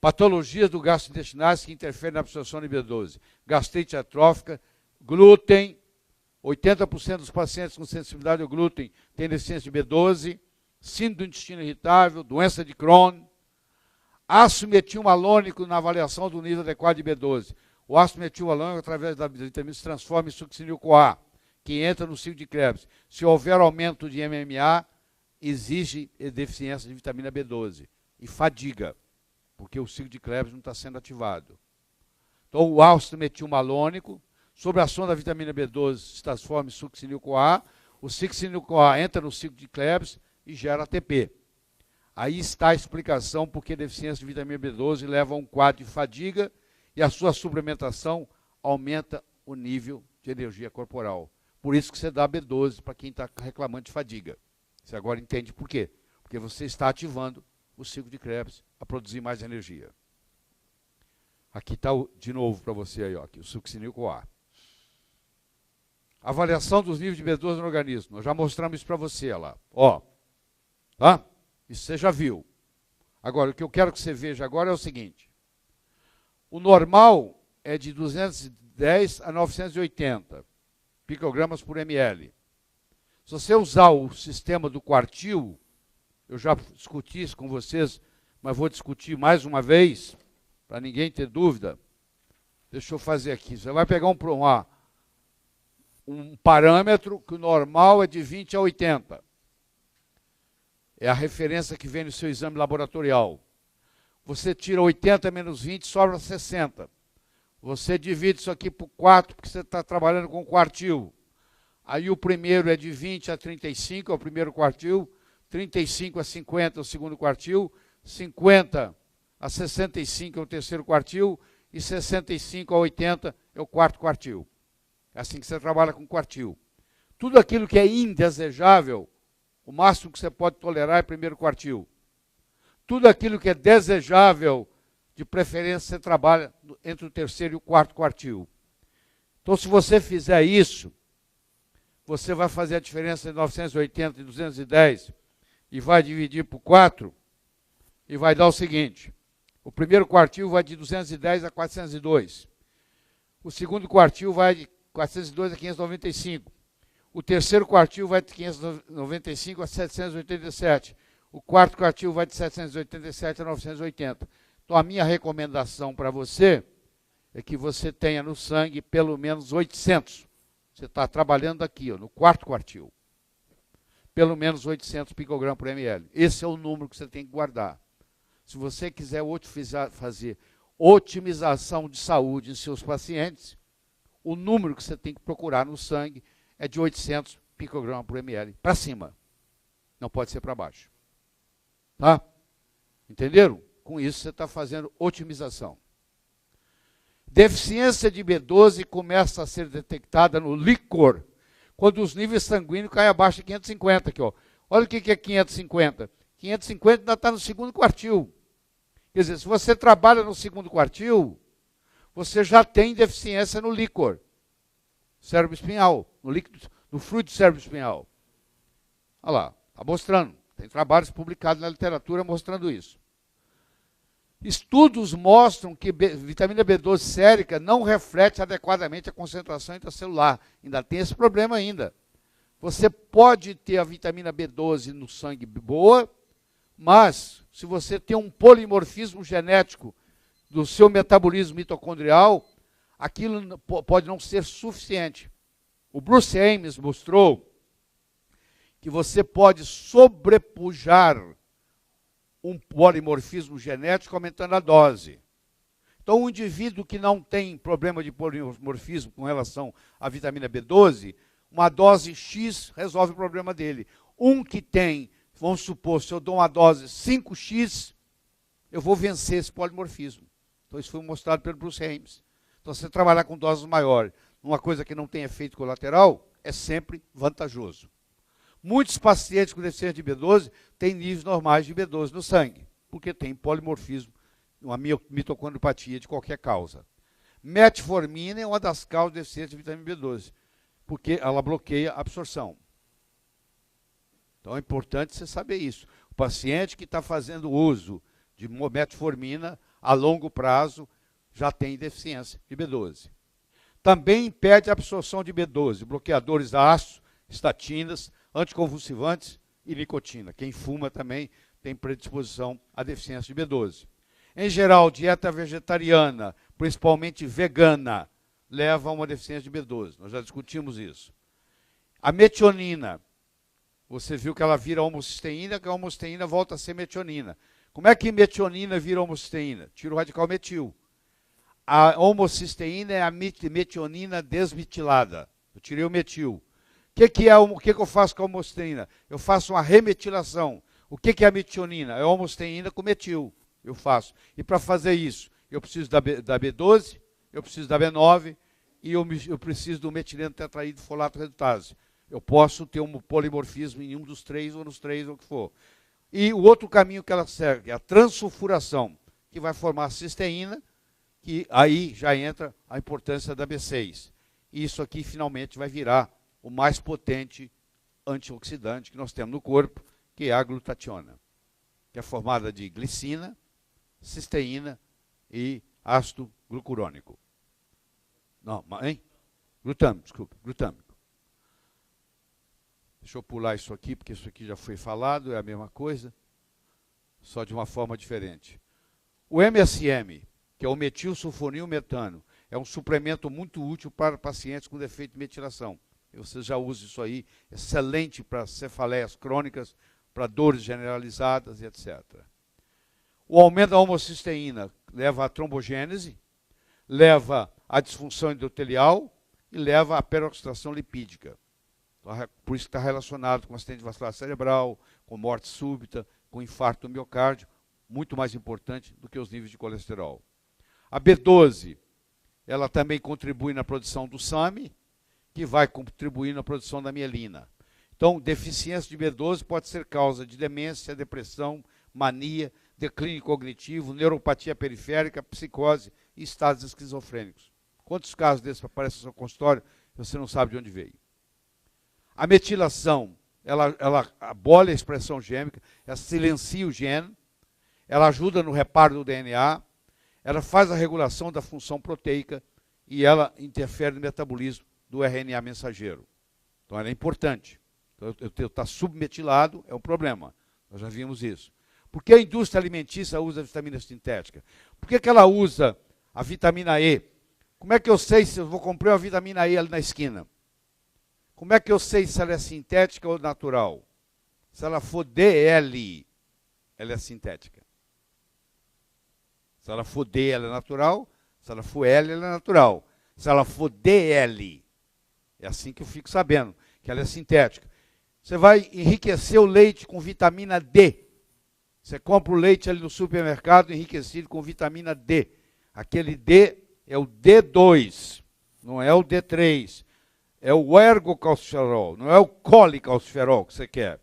Patologias do gastrointestinais que interferem na absorção de B12. Gastrite atrófica, glúten. 80% dos pacientes com sensibilidade ao glúten têm deficiência de B12. Síndrome do intestino irritável, doença de Crohn. Ácido metilmalônico na avaliação do nível adequado de B12. O ácido metilmalônico, através da vitamina, se transforma em succinil-CoA, que entra no ciclo de Krebs. Se houver aumento de MMA, exige deficiência de vitamina B12. E fadiga, porque o ciclo de Krebs não está sendo ativado. Então, o ácido metilmalônico, sob a ação da vitamina B12, se transforma em succinil-CoA. O succinil-CoA entra no ciclo de Krebs e gera ATP. Aí está a explicação porque a deficiência de vitamina B12 leva a um quadro de fadiga e a sua suplementação aumenta o nível de energia corporal. Por isso que você dá B12 para quem está reclamando de fadiga. Você agora entende por quê? Porque você está ativando o ciclo de Krebs a produzir mais energia. Aqui está de novo para você aí, ó, aqui, o succinil-CoA. Avaliação dos níveis de B12 no organismo. Nós já mostramos isso para você lá. Ó, tá? Isso você já viu. Agora, o que eu quero que você veja agora é o seguinte. O normal é de 210 a 980 picogramas por ml. Se você usar o sistema do quartil, eu já discuti isso com vocês, mas vou discutir mais uma vez, para ninguém ter dúvida. Deixa eu fazer aqui. Você vai pegar um parâmetro que o normal é de 20 a 80. É a referência que vem no seu exame laboratorial. Você tira 80 menos 20, sobra 60. Você divide isso aqui por 4, porque você está trabalhando com quartil. Aí o primeiro é de 20 a 35, é o primeiro quartil. 35 a 50 é o segundo quartil. 50 a 65 é o terceiro quartil. E 65 a 80 é o quarto quartil. É assim que você trabalha com quartil. Tudo aquilo que é indesejável, o máximo que você pode tolerar é primeiro quartil. Tudo aquilo que é desejável, de preferência, você trabalha entre o terceiro e o quarto quartil. Então, se você fizer isso, você vai fazer a diferença de 980 e 210 e vai dividir por 4 e vai dar o seguinte. O primeiro quartil vai de 210 a 402. O segundo quartil vai de 402 a 595. O terceiro quartil vai de 595 a 787. O quarto quartil vai de 787 a 980. Então, a minha recomendação para você é que você tenha no sangue pelo menos 800. Você está trabalhando aqui, ó, no quarto quartil. Pelo menos 800 picogramas por ml. Esse é o número que você tem que guardar. Se você quiser fazer otimização de saúde em seus pacientes, o número que você tem que procurar no sangue é de 800 picogramas por ml. Para cima. Não pode ser para baixo. Tá? Entenderam? Com isso você está fazendo otimização. Deficiência de B12 começa a ser detectada no líquor, quando os níveis sanguíneos caem abaixo de 550. Aqui, ó. Olha o que é 550. 550 ainda está no segundo quartil. Quer dizer, se você trabalha no segundo quartil, você já tem deficiência no líquor, cérebro espinhal, no fluido cérebro espinhal. Olha lá, está mostrando. Tem trabalhos publicados na literatura mostrando isso. Estudos mostram que vitamina B12 sérica não reflete adequadamente a concentração intracelular. Ainda tem esse problema ainda. Você pode ter a vitamina B12 no sangue boa, mas se você tem um polimorfismo genético do seu metabolismo mitocondrial, aquilo pode não ser suficiente. O Bruce Ames mostrou que você pode sobrepujar um polimorfismo genético aumentando a dose. Então, um indivíduo que não tem problema de polimorfismo com relação à vitamina B12, uma dose X resolve o problema dele. Um que tem, vamos supor, se eu dou uma dose 5X, eu vou vencer esse polimorfismo. Então, isso foi mostrado pelo Bruce Ames. Então, você trabalhar com doses maiores, numa coisa que não tem efeito colateral, é sempre vantajoso. Muitos pacientes com deficiência de B12 têm níveis normais de B12 no sangue, porque tem polimorfismo, uma mitocondriopatia de qualquer causa. Metformina é uma das causas de deficiência de vitamina B12, porque ela bloqueia a absorção. Então é importante você saber isso. O paciente que está fazendo uso de metformina a longo prazo já tem deficiência de B12. Também impede a absorção de B12, bloqueadores ácidos, estatinas, anticonvulsivantes e nicotina. Quem fuma também tem predisposição à deficiência de B12. Em geral, dieta vegetariana, principalmente vegana, leva a uma deficiência de B12. Nós já discutimos isso. A metionina, você viu que ela vira homocisteína, que a homocisteína volta a ser metionina. Como é que metionina vira homocisteína? Tira o radical metil. A homocisteína é a metionina desmetilada. Eu tirei o metil. O que eu faço com a homocisteína? Eu faço uma remetilação. O que é a metionina? É a homocisteína com metil. Eu faço. E para fazer isso, eu preciso da B12, eu preciso da B9 e eu preciso do metileno tetraído folato redutase. Eu posso ter um polimorfismo em um dos três, ou nos três, ou o que for. E o outro caminho que ela segue é a transsulfuração, que vai formar a cisteína, que aí já entra a importância da B6. E isso aqui finalmente vai virar o mais potente antioxidante que nós temos no corpo, que é a glutationa, que é formada de glicina, cisteína e ácido glucurônico. Não, hein? Glutâmico, desculpa, glutâmico. Deixa eu pular isso aqui, porque isso aqui já foi falado, é a mesma coisa. só de uma forma diferente. O MSM, que é o metilsulfonilmetano, é um suplemento muito útil para pacientes com defeito de metilação. Você já usa isso aí, excelente para cefaleias crônicas, para dores generalizadas e etc. O aumento da homocisteína leva à trombogênese, leva à disfunção endotelial e leva à peroxidação lipídica. Por isso está relacionado com acidente vascular cerebral, com morte súbita, com infarto do miocárdio, muito mais importante do que os níveis de colesterol. A B12, ela também contribui na produção do SAMe, que vai contribuir na produção da mielina. Então, deficiência de B12 pode ser causa de demência, depressão, mania, declínio cognitivo, neuropatia periférica, psicose e estados esquizofrênicos. Quantos casos desses aparecem no seu consultório e você não sabe de onde veio? A metilação, ela abole a expressão gêmica, ela silencia o gene, ela ajuda no reparo do DNA, ela faz a regulação da função proteica e ela interfere no metabolismo do RNA mensageiro. Então ela é importante. Então, estar submetilado é um problema. Nós já vimos isso. Por que a indústria alimentícia usa a vitamina sintética? Por que ela usa a vitamina E? Como é que eu sei se eu vou comprar uma vitamina E ali na esquina? Como é que eu sei se ela é sintética ou natural? Se ela for DL, ela é sintética. Se ela for D, ela é natural. Se ela for L, ela é natural. Se ela for DL, é assim que eu fico sabendo, que ela é sintética. Você vai enriquecer o leite com vitamina D. Você compra o leite ali no supermercado enriquecido com vitamina D. Aquele D é o D2, não é o D3. É o ergocalciferol, não é o colecalciferol que você quer.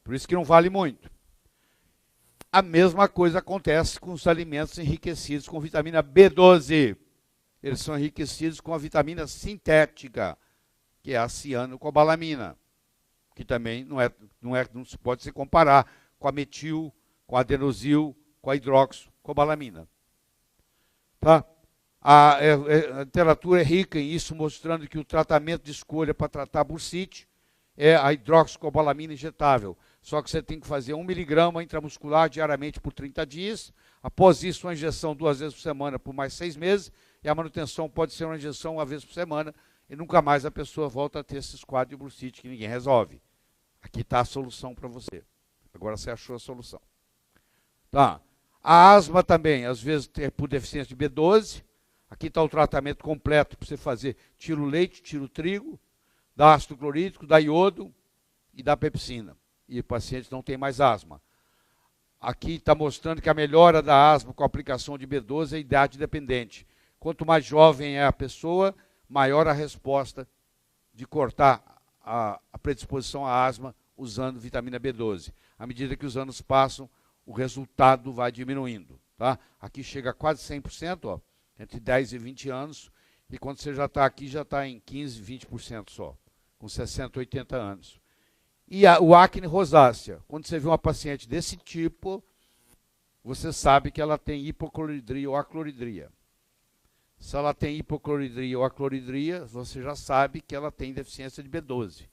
Por isso que não vale muito. A mesma coisa acontece com os alimentos enriquecidos com vitamina B12. Eles são enriquecidos com a vitamina sintética, que é a cianocobalamina, que também não se pode se comparar com a metil, com a adenosil, com a hidroxicobalamina. Tá? A literatura é rica em isso, mostrando que o tratamento de escolha para tratar bursite é a hidroxicobalamina injetável. Só que você tem que fazer 1 miligrama intramuscular diariamente por 30 dias. Após isso, uma injeção 2 vezes por semana por mais 6 meses. E a manutenção pode ser uma injeção 1 vez por semana. E nunca mais a pessoa volta a ter esses quadros de bursite que ninguém resolve. Aqui está a solução para você. Agora você achou a solução. Tá. A asma também, às vezes, é por deficiência de B12. Aqui está o tratamento completo para você fazer. Tira o leite, tira o trigo, dá ácido clorídrico, dá iodo e dá pepsina. E o paciente não tem mais asma. Aqui está mostrando que a melhora da asma com a aplicação de B12 é idade dependente. Quanto mais jovem é a pessoa, maior a resposta de cortar a predisposição à asma usando vitamina B12. À medida que os anos passam, o resultado vai diminuindo. Tá? Aqui chega a quase 100%, ó, entre 10 e 20 anos, e quando você já está aqui, já está em 15, 20% só, com 60, 80 anos. E o acne rosácea, quando você vê uma paciente desse tipo, você sabe que ela tem hipocloridria ou acloridria. Se ela tem hipocloridria ou acloridria, você já sabe que ela tem deficiência de B12.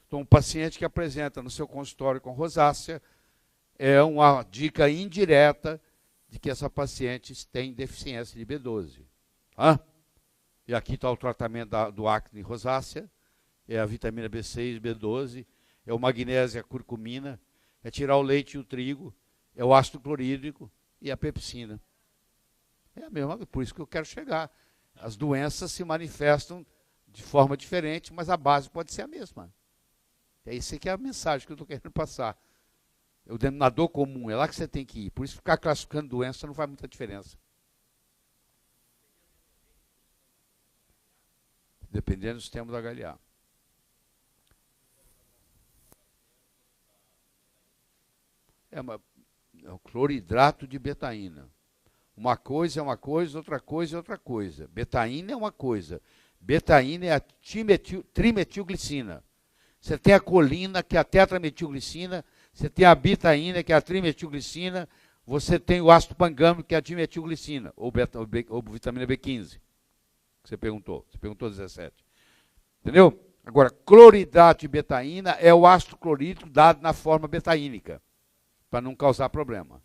Então, um paciente que apresenta no seu consultório com rosácea é uma dica indireta de que essa paciente tem deficiência de B12. Tá? E aqui está o tratamento do acne rosácea, é a vitamina B6, B12, é o magnésio e a curcumina, é tirar o leite e o trigo, é o ácido clorídrico e a pepsina. É a mesma, por isso que eu quero chegar. As doenças se manifestam de forma diferente, mas a base pode ser a mesma. É isso que é a mensagem que eu estou querendo passar. É o denominador comum, é lá que você tem que ir. Por isso ficar classificando doença não faz muita diferença. Dependendo do sistema da HLA. É o cloridrato de betaína. Uma coisa é uma coisa, outra coisa é outra coisa. Betaína é uma coisa. Betaína é a trimetilglicina. Você tem a colina, que é a tetrametilglicina. Você tem a betaína, que é a trimetilglicina. Você tem o ácido pangâmico, que é a dimetilglicina, ou vitamina B15. Que você perguntou. Você perguntou 17. Entendeu? Agora, cloridrato de betaína é o ácido clorídrico dado na forma betaínica. para não causar problema.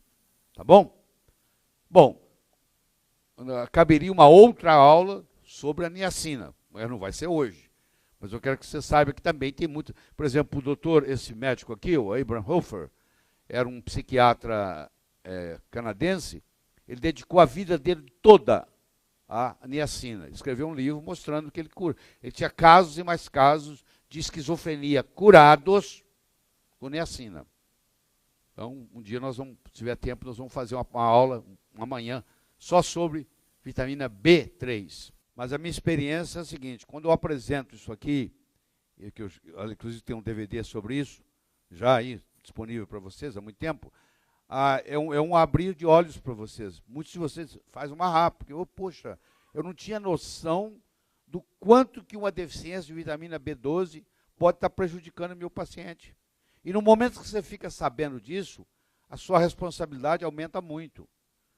Tá bom? Bom, caberia uma outra aula sobre a niacina. Mas não vai ser hoje. Mas eu quero que você saiba que também tem muito... Por exemplo, o doutor, esse médico aqui, o Abraham Hofer, era um psiquiatra canadense, ele dedicou a vida dele toda à niacina. Escreveu um livro mostrando que ele cura. Ele tinha casos e mais casos de esquizofrenia curados com niacina. Então, um dia nós vamos, se tiver tempo, nós vamos fazer uma aula, uma manhã, só sobre vitamina B3. Mas a minha experiência é a seguinte, quando eu apresento isso aqui, que eu, inclusive tem um DVD sobre isso, já aí disponível para vocês há muito tempo, é um abrir de olhos para vocês. Muitos de vocês fazem uma rápida, porque, poxa, eu não tinha noção do quanto que uma deficiência de vitamina B12 pode estar prejudicando o meu paciente. E no momento que você fica sabendo disso, a sua responsabilidade aumenta muito.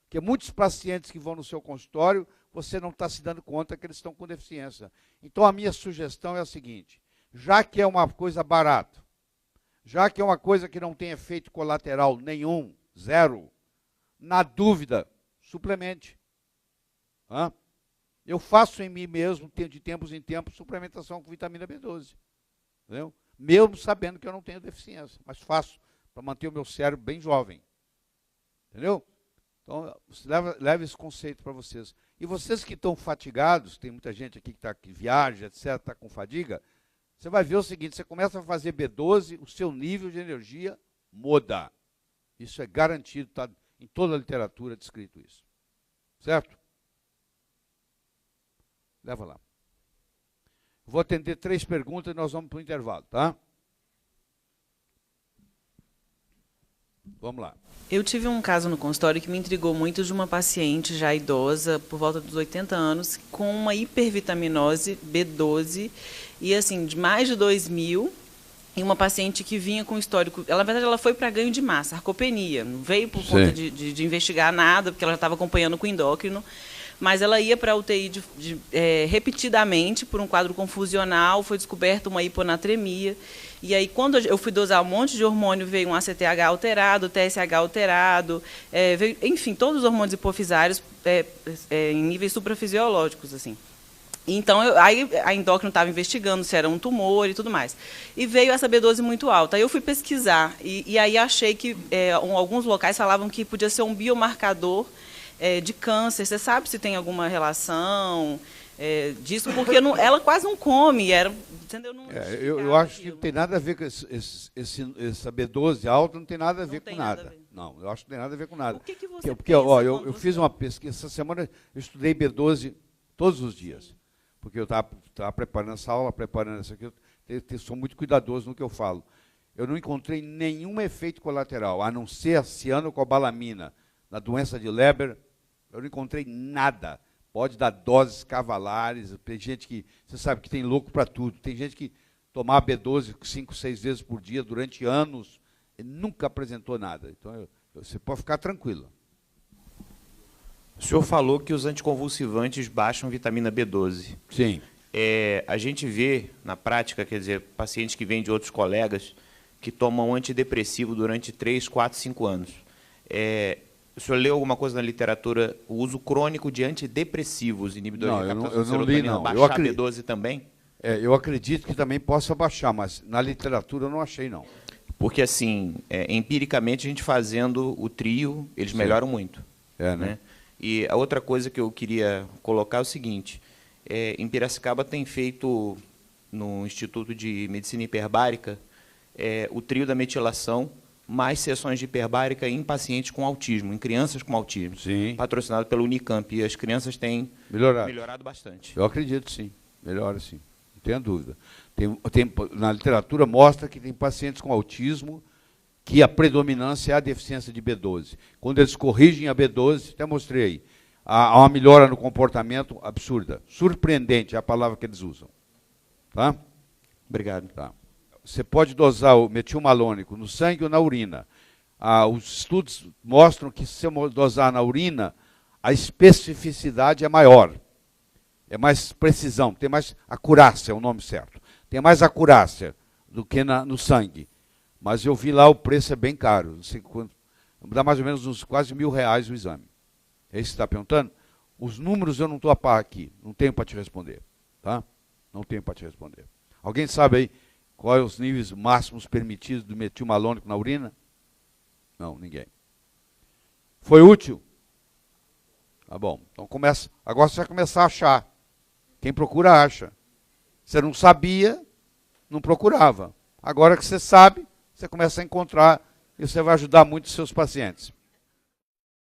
Porque muitos pacientes que vão no seu consultório, você não está se dando conta que eles estão com deficiência. Então a minha sugestão é a seguinte, já que é uma coisa barata, já que é uma coisa que não tem efeito colateral nenhum, zero, na dúvida, suplemente. Eu faço em mim mesmo, de tempos em tempos, suplementação com vitamina B12. Entendeu? Mesmo sabendo que eu não tenho deficiência, mas faço para manter o meu cérebro bem jovem. Entendeu? Então, leva esse conceito para vocês. E vocês que estão fatigados, tem muita gente aqui que viaja, etc., está com fadiga, você vai ver o seguinte, você começa a fazer B12, o seu nível de energia muda. Isso é garantido, está em toda a literatura descrito isso. Certo? Leva lá. Vou atender 3 perguntas e nós vamos para o intervalo, tá? Vamos lá. Eu tive um caso no consultório que me intrigou muito de uma paciente já idosa, por volta dos 80 anos, com uma hipervitaminose B12, e assim, de mais de 2.000, e uma paciente que vinha com histórico... Ela, na verdade, ela foi para ganho de massa, sarcopenia. Não veio por conta de investigar nada, porque ela já estava acompanhando com endócrino, mas ela ia para a UTI repetidamente por um quadro confusional, foi descoberta uma hiponatremia, e aí quando eu fui dosar um monte de hormônio, veio um ACTH alterado, TSH alterado, veio, enfim, todos os hormônios hipofisários em níveis suprafisiológicos, assim. Então, aí a endócrino estava investigando se era um tumor e tudo mais. E veio essa B12 muito alta. Aí eu fui pesquisar, e aí achei que alguns locais falavam que podia ser um biomarcador de câncer. Você sabe se tem alguma relação disso? Porque ela quase não come. Entendeu? Eu acho que não tem nada a ver com essa B12 alta, não tem nada a ver com nada. Não, eu acho que não tem nada a ver com nada. O que você porque eu fiz uma pesquisa, essa semana eu estudei B12 todos os dias. Porque eu estava preparando essa aula, preparando essa aqui, eu sou muito cuidadoso no que eu falo. Eu não encontrei nenhum efeito colateral, a não ser a cianocobalamina na doença de Leber, eu não encontrei nada. Pode dar doses cavalares, tem gente que, você sabe que tem louco para tudo, tem gente que tomava B12 5, 6 vezes por dia durante anos e nunca apresentou nada. Então, você pode ficar tranquilo. O senhor falou que os anticonvulsivantes baixam vitamina B12. Sim. A gente vê, na prática, quer dizer, pacientes que vêm de outros colegas que tomam antidepressivo durante 3, 4, 5 anos. O senhor leu alguma coisa na literatura, o uso crônico de antidepressivos, inibidores de captação de serotonina, baixar B12 também? Eu acredito que também possa baixar, mas na literatura eu não achei, não. Porque, assim, empiricamente, a gente fazendo o trio, eles melhoram muito. Né? E a outra coisa que eu queria colocar é o seguinte, em Piracicaba tem feito, no Instituto de Medicina Hiperbárica, o trio da metilação, mais sessões de hiperbárica em pacientes com autismo, em crianças com autismo, patrocinado pelo Unicamp, e as crianças têm melhorado bastante. Eu acredito, sim, melhora sim, não tenha dúvida. Na literatura mostra que tem pacientes com autismo que a predominância é a deficiência de B12. Quando eles corrigem a B12, até mostrei aí, há uma melhora no comportamento absurda. Surpreendente é a palavra que eles usam. Tá? Obrigado. Tá. Você pode dosar o metilmalônico no sangue ou na urina. Os estudos mostram que se você dosar na urina, a especificidade é maior. É mais precisão, tem mais acurácia, é o nome certo. Tem mais acurácia do que no sangue. Mas eu vi lá, o preço é bem caro, não sei dá mais ou menos uns quase R$1.000 o exame. É isso que você está perguntando? Os números eu não estou a par aqui, não tenho para te responder. Tá? Não tenho para te responder. Alguém sabe aí quais os níveis máximos permitidos do metilmalônico na urina? Não, ninguém. Foi útil? Tá bom. Então começa. Agora você vai começar a achar. Quem procura, acha. Você não sabia, não procurava. Agora que você sabe, você começa a encontrar e você vai ajudar muito os seus pacientes.